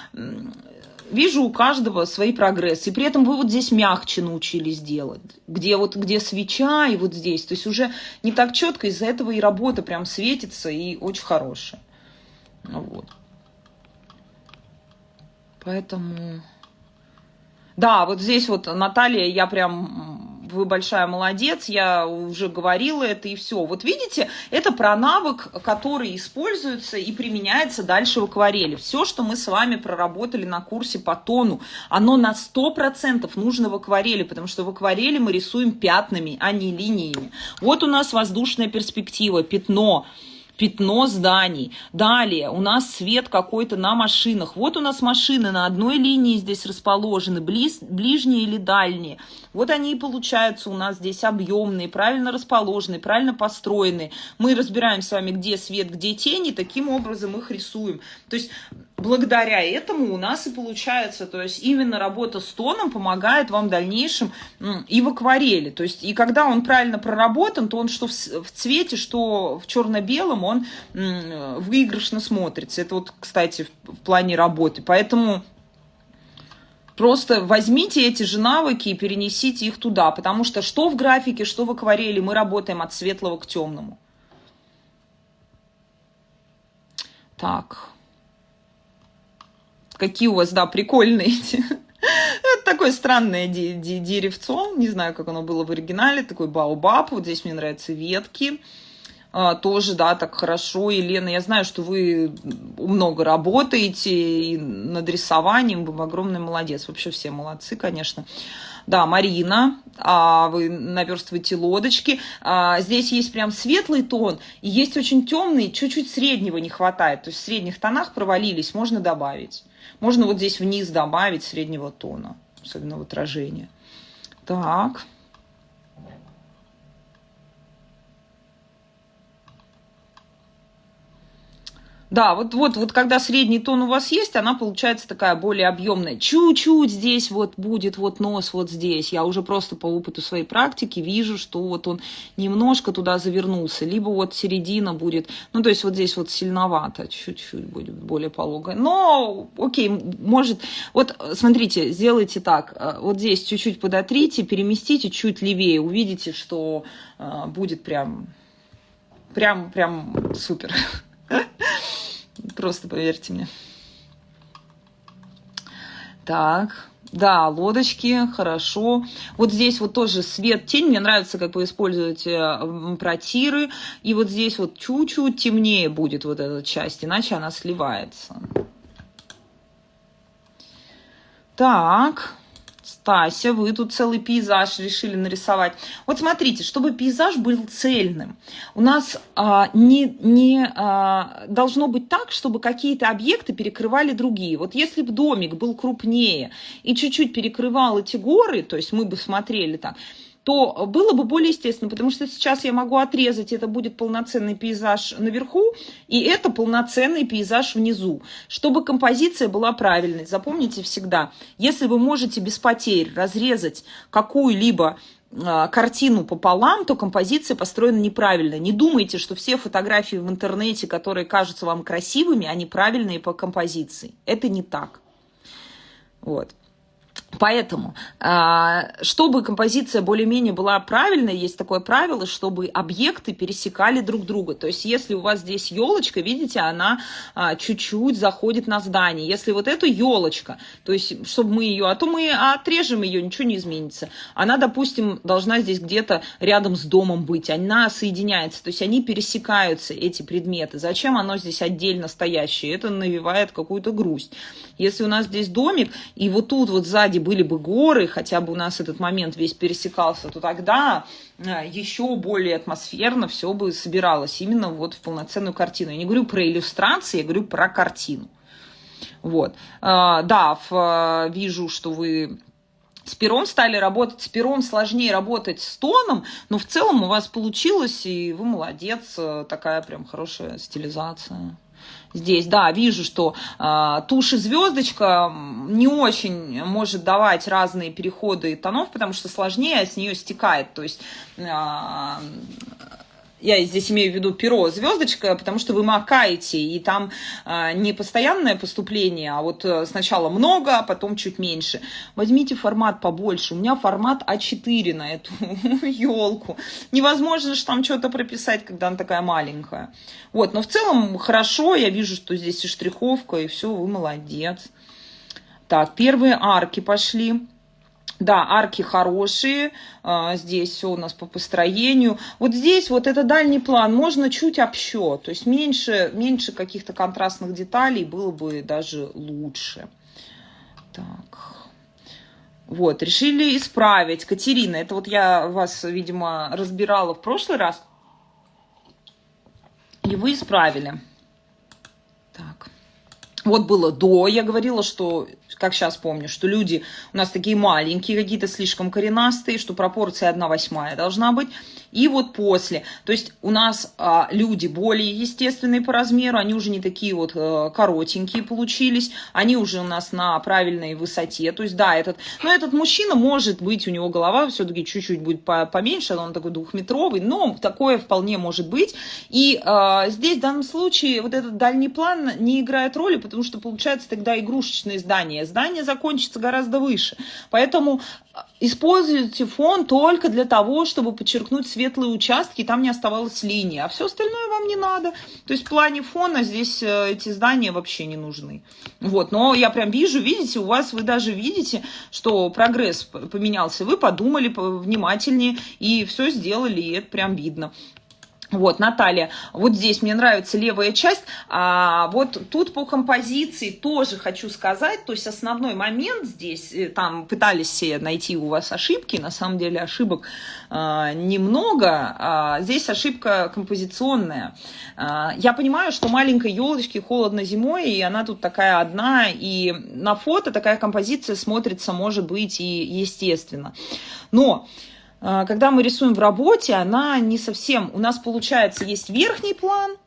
вижу у каждого свои прогрессы. И при этом вы вот здесь мягче научились делать. Где свеча и вот здесь. То есть уже не так четко, из-за этого и работа прям светится и очень хорошая. Вот. Поэтому... Да, вот здесь вот, Наталья, я прям... Вы большая молодец, я уже говорила это, и все. Вот видите, это про навык, который используется и применяется дальше в акварели. Все, что мы с вами проработали на курсе по тону, оно на 100% нужно в акварели, потому что в акварели мы рисуем пятнами, а не линиями. Вот у нас воздушная перспектива, пятно зданий. Далее у нас свет какой-то на машинах. Вот у нас машины на одной линии здесь расположены, ближние или дальние. Вот они и получаются у нас здесь объемные, правильно расположенные, правильно построенные. Мы разбираем с вами, где свет, где тени, таким образом их рисуем. То есть благодаря этому у нас и получается, то есть именно работа с тоном помогает вам в дальнейшем и в акварели. То есть и когда он правильно проработан, то он что в цвете, что в черно-белом, он выигрышно смотрится. Это вот, кстати, в плане работы. Поэтому просто возьмите эти же навыки и перенесите их туда, потому что в графике, что в акварели мы работаем от светлого к темному. Так. Какие у вас, да, прикольные эти. Это такое странное деревцо. Не знаю, как оно было в оригинале. Такой баобаб. Вот здесь мне нравятся ветки. Тоже, да, так хорошо. Елена, я знаю, что вы много работаете и над рисованием. Вы огромный молодец. Вообще все молодцы, конечно. Да, Марина, вы наверстываете лодочки. Здесь есть прям светлый тон, и есть очень темный, чуть-чуть среднего не хватает. То есть в средних тонах провалились, можно добавить. Можно вот здесь вниз добавить среднего тона, особенно в отражении. Так. Да, вот когда средний тон у вас есть, она получается такая более объемная. Чуть-чуть здесь вот будет вот нос вот здесь. Я уже просто по опыту своей практики вижу, что вот он немножко туда завернулся. Либо вот середина будет, ну то есть вот здесь вот сильновато, чуть-чуть будет более пологая. Но окей, может, вот смотрите, сделайте так. Вот здесь чуть-чуть подотрите, переместите чуть левее. Увидите, что будет прям супер. Просто поверьте мне. Так, да, лодочки, хорошо. Вот здесь вот тоже свет, тень. Мне нравится, как вы используете протиры. И вот здесь вот чуть-чуть темнее будет вот эта часть, иначе она сливается. Так, Стася, вы тут целый пейзаж решили нарисовать. Вот смотрите, чтобы пейзаж был цельным, у нас не должно быть так, чтобы какие-то объекты перекрывали другие. Вот если бы домик был крупнее и чуть-чуть перекрывал эти горы, то есть мы бы смотрели так, то было бы более естественно, потому что сейчас я могу отрезать, это будет полноценный пейзаж наверху, и это полноценный пейзаж внизу. Чтобы композиция была правильной, запомните всегда, если вы можете без потерь разрезать какую-либо картину пополам, то композиция построена неправильно. Не думайте, что все фотографии в интернете, которые кажутся вам красивыми, они правильные по композиции. Это не так. Вот. Поэтому, чтобы композиция более-менее была правильной, есть такое правило, чтобы объекты пересекали друг друга. То есть, если у вас здесь елочка, видите, она чуть-чуть заходит на здание. Если вот эта елочка, то есть, чтобы мы ее, а то мы отрежем ее, ничего не изменится. Она, допустим, должна здесь где-то рядом с домом быть, она соединяется, то есть, они пересекаются, эти предметы. Зачем оно здесь отдельно стоящее? Это навевает какую-то грусть. Если у нас здесь домик, и вот тут вот сзади были бы горы, хотя бы у нас этот момент весь пересекался, то тогда еще более атмосферно все бы собиралось именно вот в полноценную картину. Я не говорю про иллюстрации, я говорю про картину. Вот. Да, вижу, что вы с пером стали работать. С пером сложнее работать с тоном, но в целом у вас получилось, и вы молодец. Такая прям хорошая стилизация. Здесь, да, вижу, что тушь и звездочка не очень может давать разные переходы тонов, потому что сложнее с нее стекает. То есть я здесь имею в виду перо, звездочка, потому что вы макаете, и там не постоянное поступление, а вот сначала много, а потом чуть меньше. Возьмите формат побольше. У меня формат А4 на эту елку. Невозможно же там что-то прописать, когда она такая маленькая. Вот, но в целом хорошо, я вижу, что здесь и штриховка, и все, вы молодец. Так, первые арки пошли. Да, арки хорошие, здесь все у нас по построению. Вот здесь вот это дальний план, можно чуть общо, то есть меньше каких-то контрастных деталей было бы даже лучше. Так, вот, решили исправить. Катерина, это вот я вас, видимо, разбирала в прошлый раз, и вы исправили. Так. Вот было до, я говорила, что, как сейчас помню, что люди у нас такие маленькие, какие-то слишком коренастые, что пропорция 1/8 должна быть. И вот после, то есть у нас люди более естественные по размеру, они уже не такие вот коротенькие получились, они уже у нас на правильной высоте. То есть да, этот мужчина, может быть, у него голова все-таки чуть-чуть будет поменьше, он такой 2-метровый, но такое вполне может быть. И здесь в данном случае вот этот дальний план не играет роли, потому что получается тогда игрушечное здание. Здание закончится гораздо выше. Поэтому используйте фон только для того, чтобы подчеркнуть светлые участки, и там не оставалась линия. А все остальное вам не надо. То есть в плане фона здесь эти здания вообще не нужны. Вот. Но я прям вижу, видите, у вас вы даже видите, что прогресс поменялся. Вы подумали внимательнее и все сделали, и это прям видно. Вот, Наталья, вот здесь мне нравится левая часть, вот тут по композиции тоже хочу сказать, то есть основной момент здесь, там пытались все найти у вас ошибки, на самом деле ошибок немного, здесь ошибка композиционная. Я понимаю, что маленькой елочке холодно зимой, и она тут такая одна, и на фото такая композиция смотрится, может быть, и естественно. Но когда мы рисуем в работе, она не совсем... У нас, получается, есть верхний план,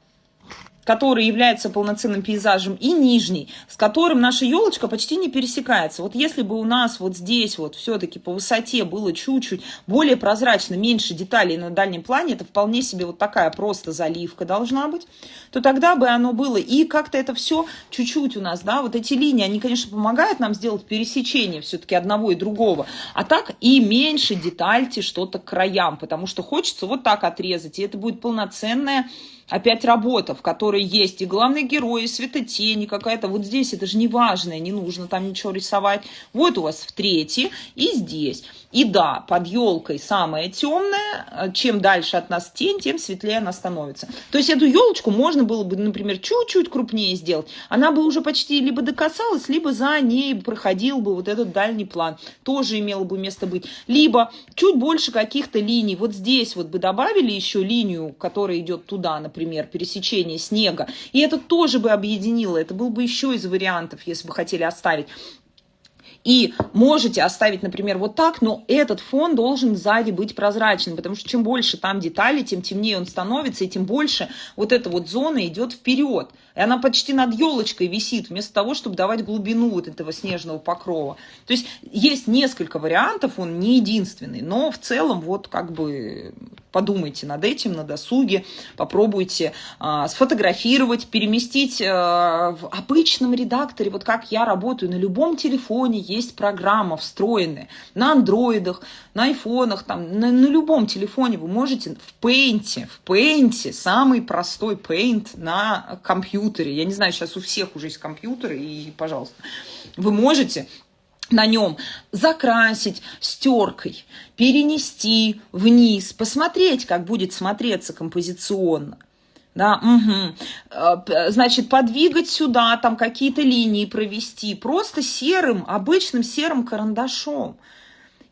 который является полноценным пейзажем, и нижний, с которым наша елочка почти не пересекается. Вот если бы у нас вот здесь вот все-таки по высоте было чуть-чуть более прозрачно, меньше деталей на дальнем плане, это вполне себе вот такая просто заливка должна быть, то тогда бы оно было. И как-то это все чуть-чуть у нас, да, вот эти линии, они, конечно, помогают нам сделать пересечение все-таки одного и другого, а так и меньше детальте что-то к краям, потому что хочется вот так отрезать, и это будет полноценная опять работа, в которой есть и главный герой, и светотень, и какая-то вот здесь, это же не важное, не нужно там ничего рисовать. Вот у вас в третьей и здесь. И да, под елкой самая темная, чем дальше от нас тень, тем светлее она становится. То есть эту елочку можно было бы, например, чуть-чуть крупнее сделать. Она бы уже почти либо докасалась, либо за ней проходил бы вот этот дальний план. Тоже имело бы место быть. Либо чуть больше каких-то линий. Вот здесь вот бы добавили еще линию, которая идет туда, например, пересечение снега. И это тоже бы объединило. Это был бы еще из вариантов, если бы хотели оставить. И можете оставить, например, вот так, но этот фон должен сзади быть прозрачным, потому что чем больше там деталей, тем темнее он становится, и тем больше вот эта вот зона идет вперед. И она почти над елочкой висит, вместо того, чтобы давать глубину вот этого снежного покрова. То есть есть несколько вариантов, он не единственный, но в целом вот как бы подумайте над этим на досуге, попробуйте сфотографировать, переместить в обычном редакторе, вот как я работаю, на любом телефоне есть программа встроенная, на андроидах, на айфонах, там, на любом телефоне вы можете в Paint, самый простой Paint на компьютере, я не знаю, сейчас у всех уже есть компьютеры, и, пожалуйста, вы можете на нем закрасить стеркой, перенести вниз, посмотреть, как будет смотреться композиционно. Да, значит, подвигать сюда, там какие-то линии провести, просто серым, обычным серым карандашом.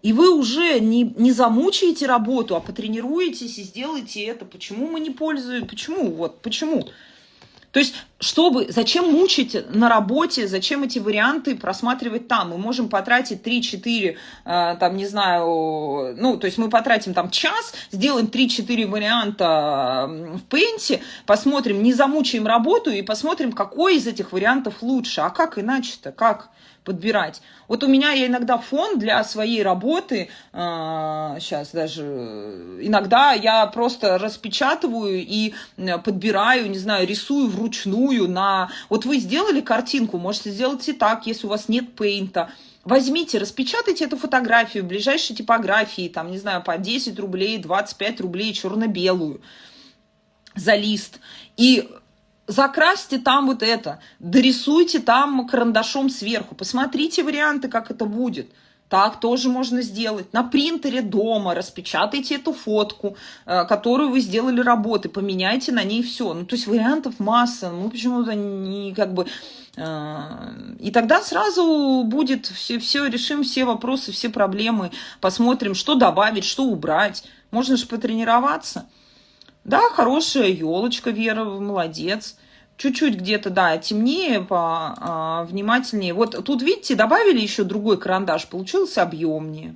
И вы уже не замучаете работу, а потренируетесь и сделаете это. Почему мы не пользуемся? Почему? Вот, почему? То есть, зачем мучить на работе, зачем эти варианты просматривать там? Мы можем потратить 3-4, там, не знаю, ну, то есть мы потратим там час, сделаем 3-4 варианта в Paint, посмотрим, не замучаем работу и посмотрим, какой из этих вариантов лучше. А как иначе-то? Как подбирать? Вот у меня я иногда фон для своей работы, сейчас даже, иногда я просто распечатываю и подбираю, не знаю, рисую вручную на... Вот вы сделали картинку, можете сделать и так, если у вас нет пейнта. Возьмите, распечатайте эту фотографию в ближайшей типографии, там, не знаю, по 10 рублей, 25 рублей, черно-белую за лист. И закрасьте там вот это, дорисуйте там карандашом сверху, посмотрите варианты, как это будет. Так тоже можно сделать. На принтере дома распечатайте эту фотку, которую вы сделали работы, поменяйте на ней все. Ну, то есть вариантов масса, ну, почему-то не как бы... И тогда сразу будет все, решим все вопросы, все проблемы, посмотрим, что добавить, что убрать. Можно же потренироваться. Да, хорошая елочка, Вера, молодец. Чуть-чуть где-то, да, темнее, внимательнее. Вот тут, видите, добавили еще другой карандаш, получился объемнее.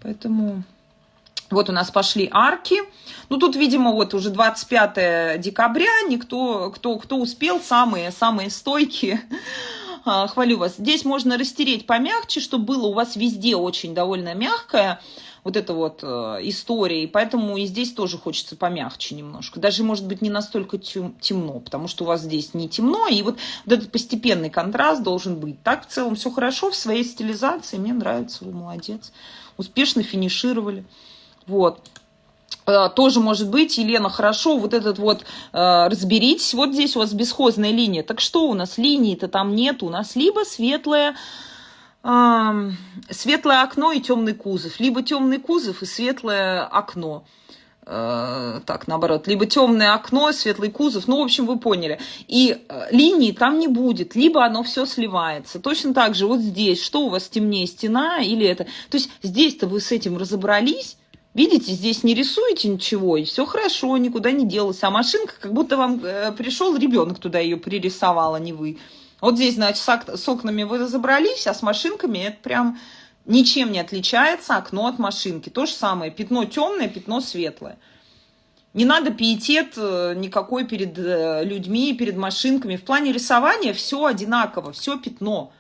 Поэтому вот у нас пошли арки. Ну, тут, видимо, вот уже 25 декабря, кто успел, самые стойкие. Хвалю вас. Здесь можно растереть помягче, чтобы было у вас везде очень довольно мягкое. Вот эта вот история, и поэтому и здесь тоже хочется помягче немножко. Даже, может быть, не настолько темно, потому что у вас здесь не темно, и вот этот постепенный контраст должен быть. Так, в целом, все хорошо в своей стилизации, мне нравится, вы молодец. Успешно финишировали. Вот. Тоже может быть, Елена, хорошо, вот этот вот, разберитесь, вот здесь у вас бесхозная линия. Так что у нас линии-то там нет, у нас либо светлое окно и темный кузов, либо темный кузов и светлое окно. Так, наоборот, либо темное окно, светлый кузов, ну, в общем, вы поняли. И линии там не будет, либо оно все сливается. Точно так же вот здесь, что у вас темнее, стена или это. То есть здесь-то вы с этим разобрались, видите, здесь не рисуете ничего, и все хорошо, никуда не делось. А машинка, как будто вам пришел ребенок туда ее пририсовал, а не вы. Вот здесь, значит, с окнами вы разобрались, а с машинками это прям ничем не отличается окно от машинки. То же самое, пятно темное, пятно светлое. Не надо пиетет никакой перед людьми, перед машинками. В плане рисования все одинаково, все пятно.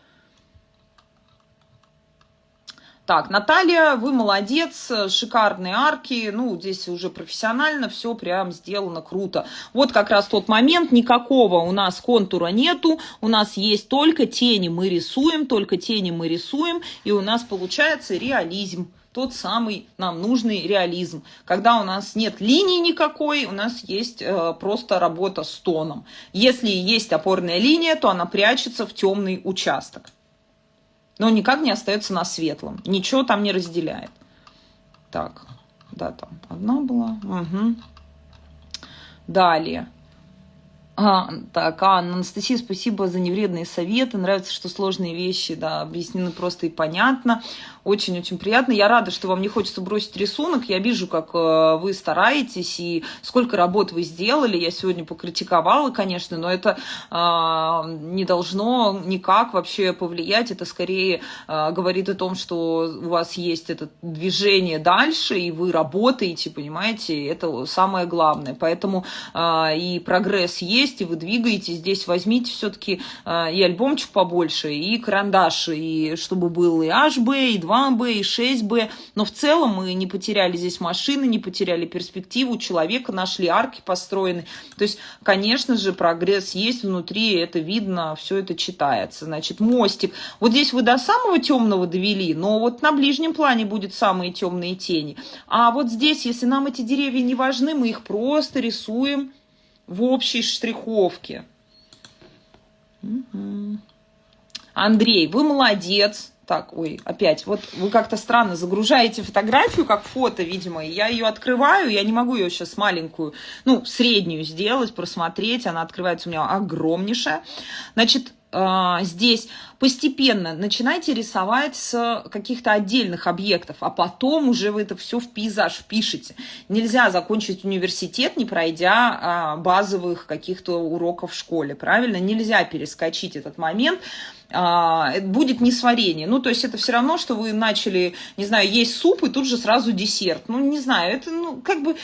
Так, Наталья, вы молодец, шикарные арки, ну, здесь уже профессионально, все прям сделано круто. Вот как раз тот момент, никакого у нас контура нету, у нас есть только тени мы рисуем, и у нас получается реализм. Тот самый нам нужный реализм. Когда у нас нет линии никакой, у нас есть просто работа с тоном. Если есть опорная линия, то она прячется в темный участок. Но никак не остается на светлом. Ничего там не разделяет. Так, да, там одна была. Угу. Далее. Так, Анастасия, спасибо за невредные советы. Нравится, что сложные вещи, да, объяснены просто и понятно. Очень-очень приятно. Я рада, что вам не хочется бросить рисунок. Я вижу, как вы стараетесь и сколько работ вы сделали. Я сегодня покритиковала, конечно, но это не должно никак вообще повлиять. Это скорее говорит о том, что у вас есть это движение дальше, и вы работаете, понимаете, это самое главное. Поэтому и прогресс есть, и вы двигаетесь. Здесь возьмите все-таки и альбомчик побольше, и карандаш, и чтобы был и HB, и 2B, и 6B. Но в целом мы не потеряли здесь машины, не потеряли перспективу человека, нашли арки построены. То есть, конечно же, прогресс есть внутри, это видно, все это читается. Значит, мостик. Вот здесь вы до самого темного довели, но вот на ближнем плане будут самые темные тени. А вот здесь, если нам эти деревья не важны, мы их просто рисуем в общей штриховке. Андрей, вы молодец. Так, ой, опять, вот вы как-то странно загружаете фотографию, как фото, видимо, и я ее открываю, я не могу ее сейчас маленькую, ну, среднюю сделать, просмотреть, она открывается у меня огромнейшая. Значит, здесь постепенно начинайте рисовать с каких-то отдельных объектов, а потом уже вы это все в пейзаж впишете. Нельзя закончить университет, не пройдя базовых каких-то уроков в школе, правильно? Нельзя перескочить этот момент. Будет несварение. Ну, то есть это все равно, что вы начали, не знаю, есть суп и тут же сразу десерт. Ну, не знаю, это, ну, как бы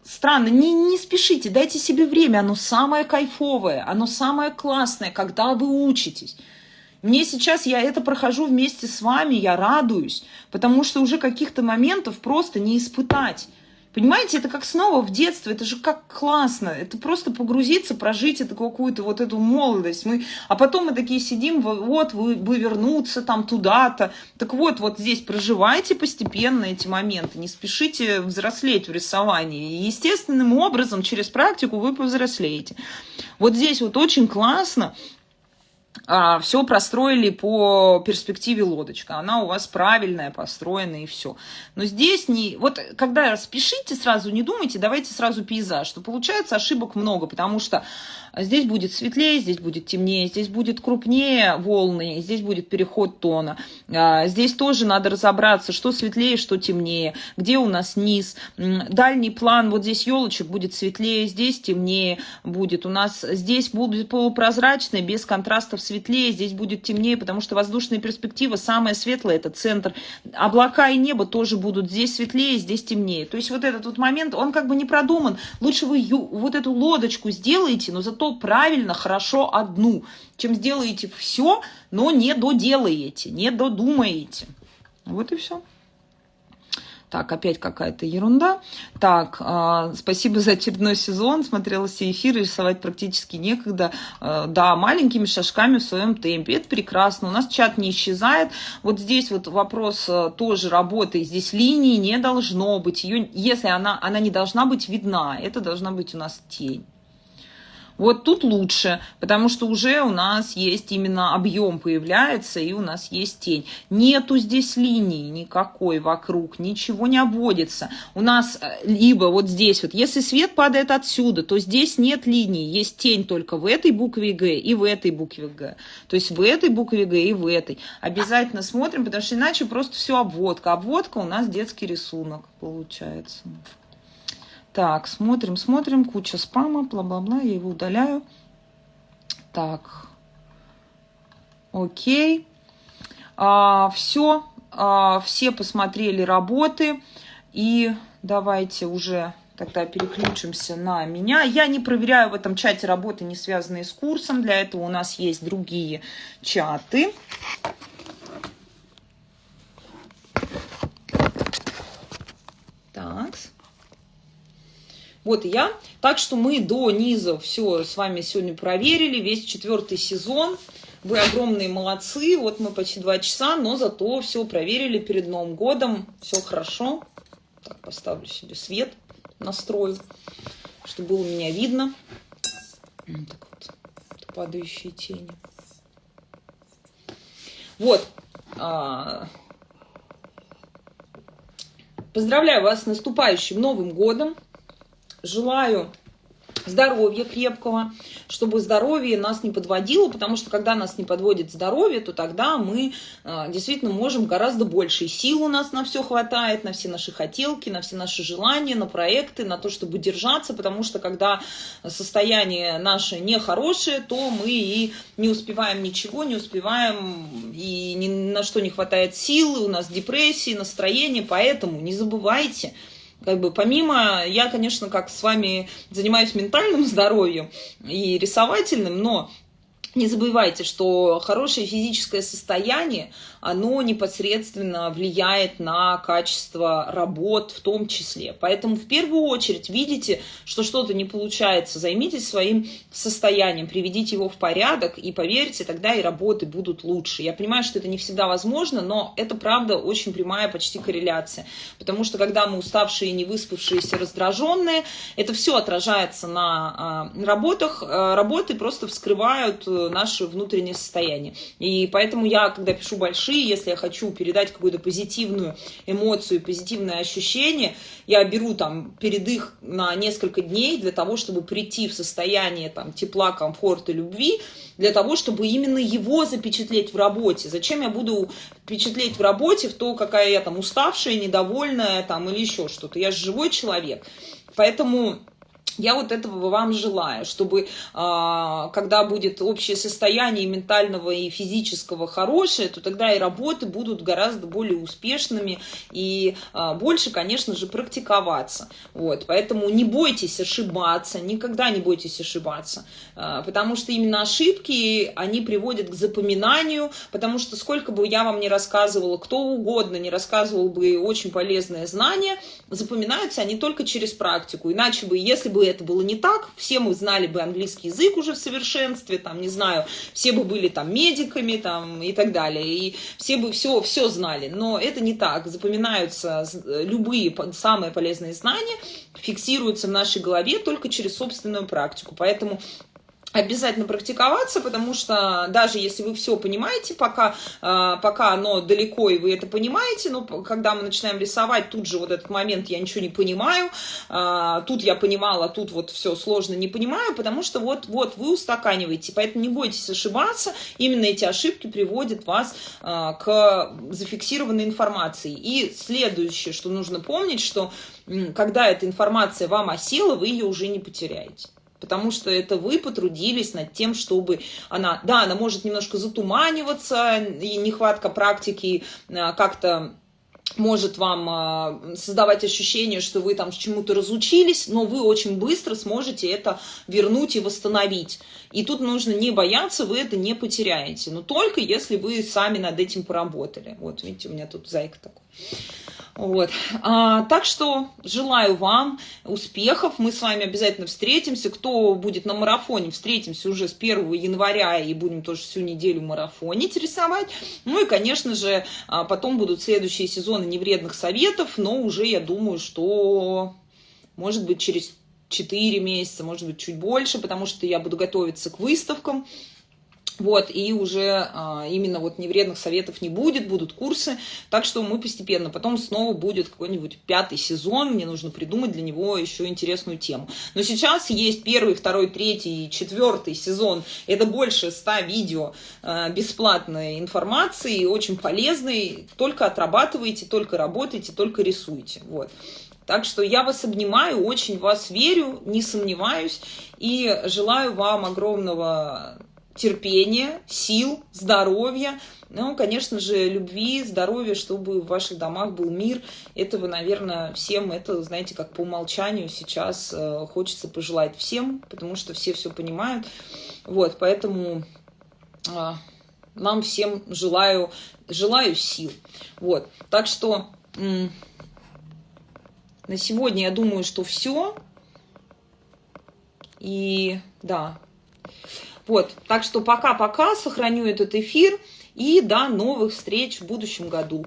странно. Не спешите, дайте себе время. Оно самое кайфовое, оно самое классное, когда вы учитесь. Мне сейчас, я это прохожу вместе с вами, я радуюсь, потому что уже каких-то моментов просто не испытать. Понимаете, это как снова в детство, это же как классно, это просто погрузиться, прожить это какую-то вот эту молодость. А потом мы такие сидим, вот вы вернуться там туда-то. Так вот здесь проживайте постепенно эти моменты, не спешите взрослеть в рисовании. И естественным образом через практику вы повзрослеете. Вот здесь вот очень классно. Все простроили по перспективе лодочка. Она у вас правильная, построена и все. Но здесь не... Вот когда спешите, сразу не думайте, давайте сразу пейзаж. Что получается ошибок много, потому что здесь будет светлее, здесь будет темнее, здесь будет крупнее волны, здесь будет переход тона. Здесь тоже надо разобраться, что светлее, что темнее, где у нас низ. Дальний план, вот здесь елочек будет светлее, здесь темнее будет. У нас здесь будет полупрозрачный, без контрастов светлее, здесь будет темнее, потому что воздушная перспектива самая светлая, это центр. Облака и небо тоже будут здесь светлее, здесь темнее. То есть вот этот вот момент, он как бы не продуман. Лучше вы вот эту лодочку сделаете, но зато правильно, хорошо одну, чем сделаете все, но не доделаете, не додумаете. Вот и все. Так, опять какая-то ерунда. Так, спасибо за очередной сезон. Смотрела все эфиры, рисовать практически некогда. Да, маленькими шажками в своем темпе. Это прекрасно. У нас чат не исчезает. Вот здесь вот вопрос тоже работы. Здесь линии не должно быть. Ее, если она не должна быть видна, это должна быть у нас тень. Вот тут лучше, потому что уже у нас есть именно объем появляется, и у нас есть тень. Нету здесь линии никакой вокруг, ничего не обводится. У нас либо вот здесь вот, если свет падает отсюда, то здесь нет линии, есть тень только в этой букве Г и в этой букве Г. То есть в этой букве Г и в этой. Обязательно смотрим, потому что иначе просто все обводка. Обводка у нас детский рисунок получается. Так, смотрим, куча спама, бла-бла-бла, я его удаляю. Так, окей. Все, все посмотрели работы, и давайте уже тогда переключимся на меня. Я не проверяю в этом чате работы, не связанные с курсом, для этого у нас есть другие чаты. Вот и я. Так что мы до низа все с вами сегодня проверили, весь 4-й сезон. Вы огромные молодцы, вот мы почти 2 часа, но зато все проверили перед Новым годом, все хорошо. Так, поставлю себе свет, настрою, чтобы было меня видно. Так вот, падающие тени. Вот. Поздравляю вас с наступающим Новым годом. Желаю здоровья крепкого, чтобы здоровье нас не подводило, потому что когда нас не подводит здоровье, то тогда мы действительно можем гораздо больше. И сил у нас на все хватает, на все наши хотелки, на все наши желания, на проекты, на то, чтобы держаться, потому что когда состояние наше нехорошее, то мы и не успеваем ничего, не успеваем, и ни на что не хватает сил, у нас депрессии, настроение, поэтому не забывайте, как бы помимо, я, конечно, как с вами занимаюсь ментальным здоровьем и рисовательным, но не забывайте, что хорошее физическое состояние, оно непосредственно влияет на качество работ в том числе. Поэтому в первую очередь видите, что что-то не получается, займитесь своим состоянием, приведите его в порядок, и поверьте, тогда и работы будут лучше. Я понимаю, что это не всегда возможно, но это правда очень прямая почти корреляция. Потому что когда мы уставшие, невыспавшиеся, раздраженные, это все отражается на работах. Работы просто вскрывают наше внутреннее состояние. И поэтому я, когда пишу большие, если я хочу передать какую-то позитивную эмоцию, позитивное ощущение, я беру там передых на несколько дней для того, чтобы прийти в состояние там тепла, комфорта, любви, для того, чтобы именно его запечатлеть в работе. Зачем я буду впечатлеть в работе в то, какая я там уставшая, недовольная там или еще что-то. Я же живой человек. Поэтому я вот этого вам желаю, чтобы когда будет общее состояние ментального и физического хорошее, то тогда и работы будут гораздо более успешными и больше, конечно же, практиковаться. Вот. Поэтому не бойтесь ошибаться, никогда не бойтесь ошибаться, потому что именно ошибки, они приводят к запоминанию, потому что сколько бы я вам ни рассказывала, кто угодно не рассказывал бы очень полезные знания, запоминаются они только через практику. Иначе бы, если бы это было не так, все мы знали бы английский язык уже в совершенстве, там, не знаю, все бы были там медиками там, и так далее, и все бы все знали. Но это не так. Запоминаются любые самые полезные знания, фиксируются в нашей голове только через собственную практику. Поэтому обязательно практиковаться, потому что даже если вы все понимаете, пока оно далеко и вы это понимаете, но когда мы начинаем рисовать, тут же вот этот момент я ничего не понимаю, тут я понимала, тут вот все сложно не понимаю, потому что вот вы устаканиваете, поэтому не бойтесь ошибаться, именно эти ошибки приводят вас к зафиксированной информации. И следующее, что нужно помнить, что когда эта информация вам осела, вы ее уже не потеряете. Потому что это вы потрудились над тем, чтобы она может немножко затуманиваться, и нехватка практики как-то может вам создавать ощущение, что вы там чему-то разучились, но вы очень быстро сможете это вернуть и восстановить. И тут нужно не бояться, вы это не потеряете. Но только если вы сами над этим поработали. Вот, видите, у меня тут зайка такой. Вот. Так что желаю вам успехов. Мы с вами обязательно встретимся. Кто будет на марафоне, встретимся уже с 1 января и будем тоже всю неделю марафонить, рисовать. Ну и, конечно же, потом будут следующие сезоны невредных советов, но уже, я думаю, что, может быть, через 4 месяца, может быть, чуть больше, потому что я буду готовиться к выставкам. Вот, и уже именно вот невредных советов не будет, будут курсы, так что мы постепенно, потом снова будет какой-нибудь 5-й сезон, мне нужно придумать для него еще интересную тему. Но сейчас есть 1, 2, 3 и 4 сезон, это больше 100 видео бесплатной информации, очень полезной, только отрабатывайте, только работайте, только рисуйте, вот. Так что я вас обнимаю, очень в вас верю, не сомневаюсь, и желаю вам огромного терпения, сил, здоровья, ну, конечно же, любви, здоровья, чтобы в ваших домах был мир. Этого, наверное, всем, это, знаете, как по умолчанию сейчас хочется пожелать всем, потому что все понимают. Вот, поэтому нам всем желаю сил. Вот, так что на сегодня я думаю, что все. И да, вот, так что пока-пока, сохраню этот эфир и до новых встреч в будущем году.